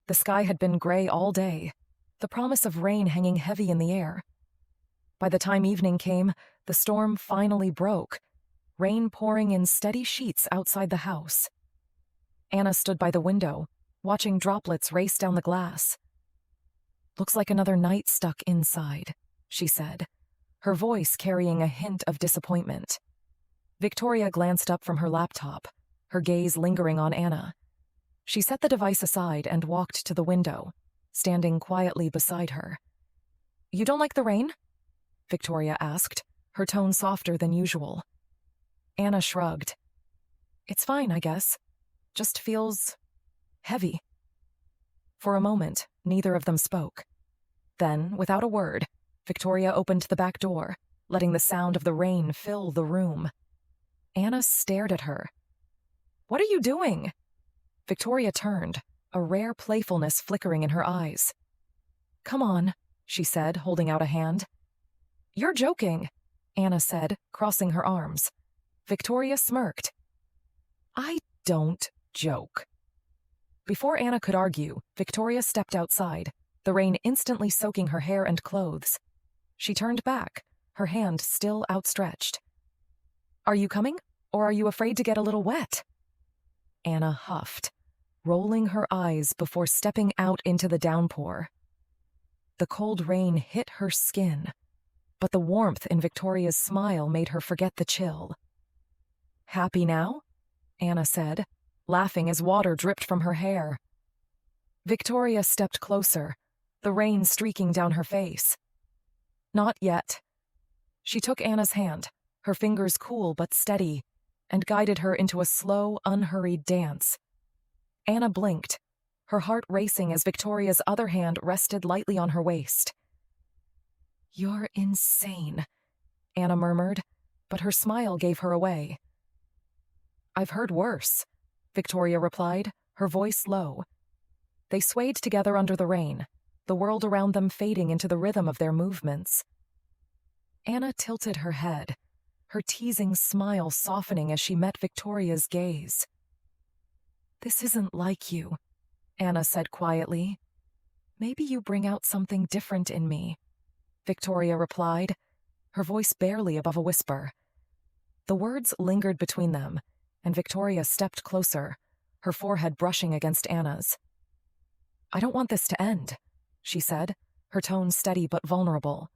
The sky had been gray all day, the promise of rain hanging heavy in the air. By the time evening came, the storm finally broke, rain pouring in steady sheets outside the house. Anna stood by the window, watching droplets race down the glass. "Looks like another night stuck inside," she said, her voice carrying a hint of disappointment. Victoria glanced up from her laptop, her gaze lingering on Anna. She set the device aside and walked to the window, standing quietly beside her. "You don't like the rain?" Victoria asked, her tone softer than usual. Anna shrugged. "It's fine, I guess. Just feels heavy." For a moment, neither of them spoke. Then, without a word, Victoria opened the back door, letting the sound of the rain fill the room. Anna stared at her. "What are you doing?" Victoria turned, a rare playfulness flickering in her eyes. "Come on," she said, holding out a hand. "You're joking," Anna said, crossing her arms. Victoria smirked. "I don't joke." Before Anna could argue, Victoria stepped outside, the rain instantly soaking her hair and clothes. She turned back, her hand still outstretched. "Are you coming, or are you afraid to get a little wet?" Anna huffed, rolling her eyes before stepping out into the downpour. The cold rain hit her skin, but the warmth in Victoria's smile made her forget the chill. "Happy now?" Anna said, laughing as water dripped from her hair. Victoria stepped closer, the rain streaking down her face. "Not yet." She took Anna's hand, her fingers cool but steady, and guided her into a slow, unhurried dance. Anna blinked, her heart racing as Victoria's other hand rested lightly on her waist. "You're insane," Anna murmured, but her smile gave her away. "I've heard worse," Victoria replied, her voice low. They swayed together under the rain, the world around them fading into the rhythm of their movements. Anna tilted her head, her teasing smile softening as she met Victoria's gaze. "This isn't like you," Anna said quietly. "Maybe you bring out something different in me," Victoria replied, her voice barely above a whisper. The words lingered between them, and Victoria stepped closer, her forehead brushing against Anna's. "I don't want this to end," she said, her tone steady but vulnerable.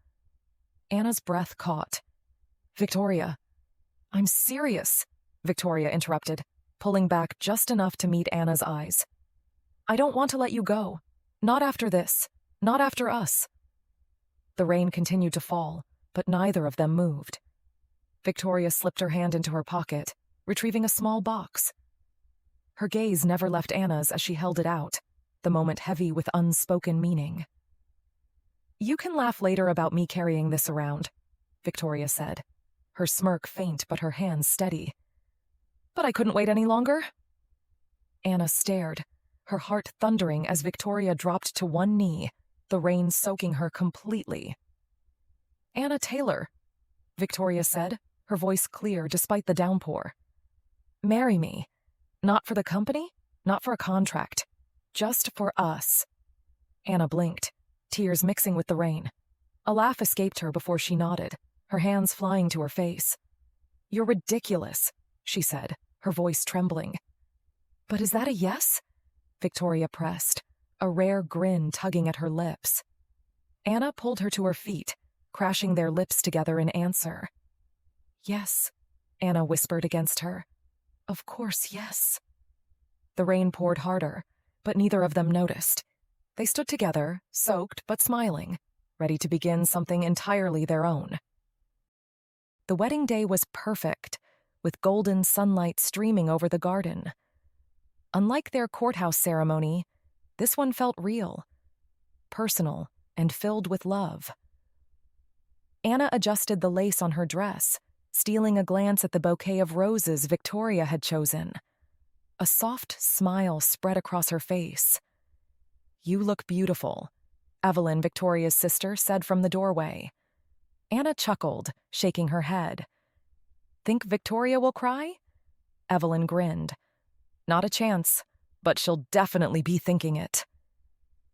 Anna's breath caught. "Victoria." "I'm serious," Victoria interrupted, pulling back just enough to meet Anna's eyes. "I don't want to let you go. Not after this. Not after us." The rain continued to fall, but neither of them moved. Victoria slipped her hand into her pocket, retrieving a small box. Her gaze never left Anna's as she held it out, the moment heavy with unspoken meaning. "You can laugh later about me carrying this around," Victoria said, her smirk faint but her hands steady. "But I couldn't wait any longer." Anna stared, her heart thundering as Victoria dropped to one knee, the rain soaking her completely. "Anna Taylor," Victoria said, her voice clear despite the downpour. "Marry me. Not for the company, not for a contract. Just for us. Anna blinked, tears mixing with the rain. A laugh escaped her before she nodded, her hands flying to her face. "You're ridiculous," she said, her voice trembling. "But is that a yes?" Victoria pressed, a rare grin tugging at her lips. Anna pulled her to her feet, crashing their lips together in answer. "Yes," Anna whispered against her. "Of course, yes." The rain poured harder, but neither of them noticed. They stood together, soaked but smiling, ready to begin something entirely their own. The wedding day was perfect, with golden sunlight streaming over the garden. Unlike their courthouse ceremony, this one felt real, personal, and filled with love. Anna adjusted the lace on her dress, stealing a glance at the bouquet of roses Victoria had chosen. A soft smile spread across her face. "You look beautiful," Evelyn, Victoria's sister, said from the doorway. Anna chuckled, shaking her head. "Think Victoria will cry?" Evelyn grinned. "Not a chance, but she'll definitely be thinking it."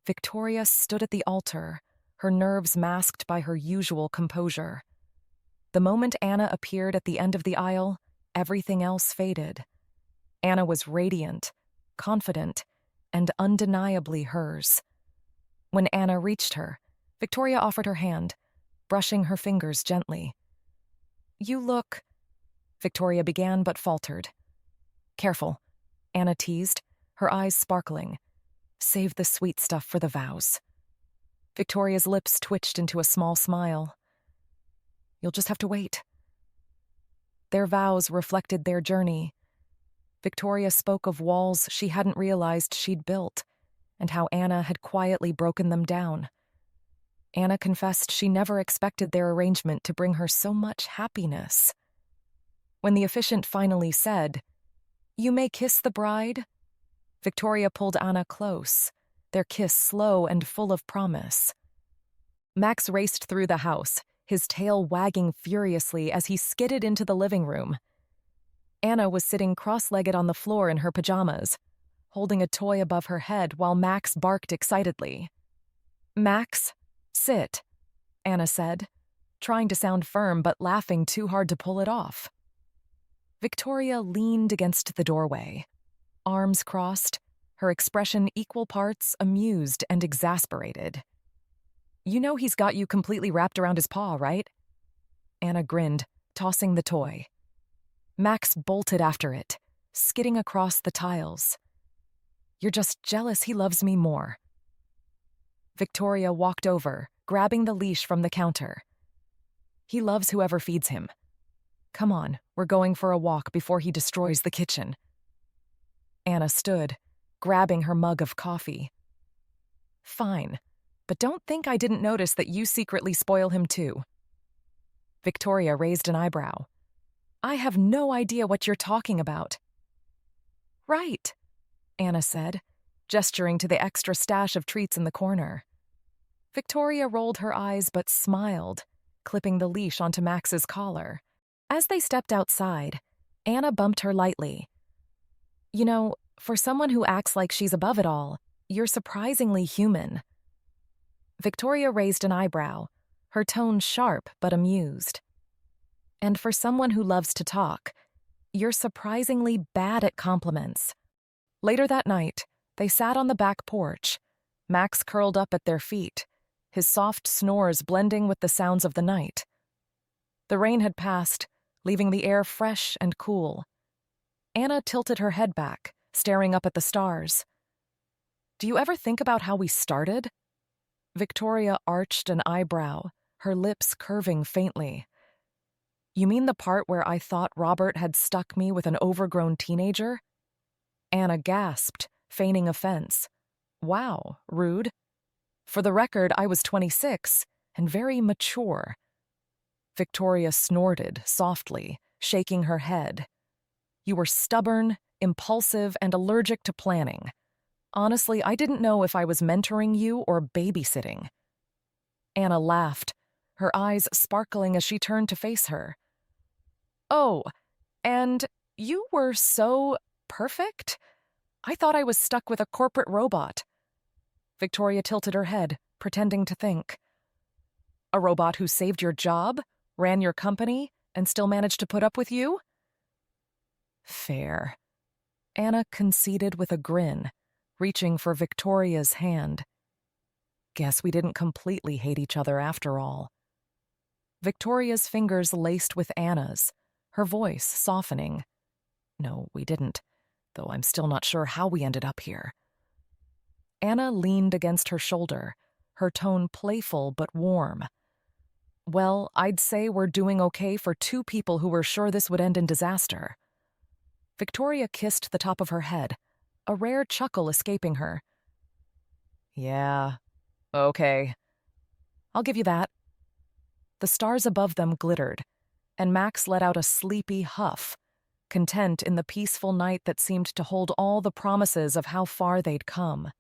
Victoria stood at the altar, her nerves masked by her usual composure. The moment Anna appeared at the end of the aisle, everything else faded. Anna was radiant, confident, and undeniably hers. When Anna reached her, Victoria offered her hand, brushing her fingers gently. "You look—" Victoria began but faltered. "Careful," Anna teased, her eyes sparkling. "Save the sweet stuff for the vows." Victoria's lips twitched into a small smile. "You'll just have to wait." Their vows reflected their journey. Victoria spoke of walls she hadn't realized she'd built, and how Anna had quietly broken them down. Anna confessed she never expected their arrangement to bring her so much happiness. When the officiant finally said, "You may kiss the bride," Victoria pulled Anna close, their kiss slow and full of promise. Max raced through the house, his tail wagging furiously as he skidded into the living room. Anna was sitting cross-legged on the floor in her pajamas, holding a toy above her head while Max barked excitedly. "Max, sit," Anna said, trying to sound firm but laughing too hard to pull it off. Victoria leaned against the doorway, arms crossed, her expression equal parts amused and exasperated. "You know he's got you completely wrapped around his paw, right?" Anna grinned, tossing the toy. Max bolted after it, skidding across the tiles. "You're just jealous he loves me more." Victoria walked over, grabbing the leash from the counter. "He loves whoever feeds him. Come on, we're going for a walk before he destroys the kitchen." Anna stood, grabbing her mug of coffee. "Fine, but don't think I didn't notice that you secretly spoil him too." Victoria raised an eyebrow. "I have no idea what you're talking about." "Right," Anna said, gesturing to the extra stash of treats in the corner. Victoria rolled her eyes but smiled, clipping the leash onto Max's collar. As they stepped outside, Anna bumped her lightly. "You know, for someone who acts like she's above it all, you're surprisingly human." Victoria raised an eyebrow, her tone sharp but amused. "And for someone who loves to talk, you're surprisingly bad at compliments." Later that night, they sat on the back porch, Max curled up at their feet, his soft snores blending with the sounds of the night. The rain had passed, leaving the air fresh and cool. Anna tilted her head back, staring up at the stars. "Do you ever think about how we started?" Victoria arched an eyebrow, her lips curving faintly. "You mean the part where I thought Robert had stuck me with an overgrown teenager?" Anna gasped, feigning offense. "Wow, rude. For the record, I was 26 and very mature." Victoria snorted softly, shaking her head. "You were stubborn, impulsive, and allergic to planning. Honestly, I didn't know if I was mentoring you or babysitting." Anna laughed, her eyes sparkling as she turned to face her. "Oh, and you were so perfect?" I thought I was stuck with a corporate robot. Victoria tilted her head, pretending to think. A robot who saved your job, ran your company, and still managed to put up with you? Fair. Anna conceded with a grin, reaching for Victoria's hand. Guess we didn't completely hate each other after all. Victoria's fingers laced with Anna's, her voice softening. No, we didn't, though I'm still not sure how we ended up here. Anna leaned against her shoulder, her tone playful but warm. Well, I'd say we're doing okay for two people who were sure this would end in disaster. Victoria kissed the top of her head, a rare chuckle escaping her. Yeah, okay. I'll give you that. The stars above them glittered, and Max let out a sleepy huff, content in the peaceful night that seemed to hold all the promises of how far they'd come.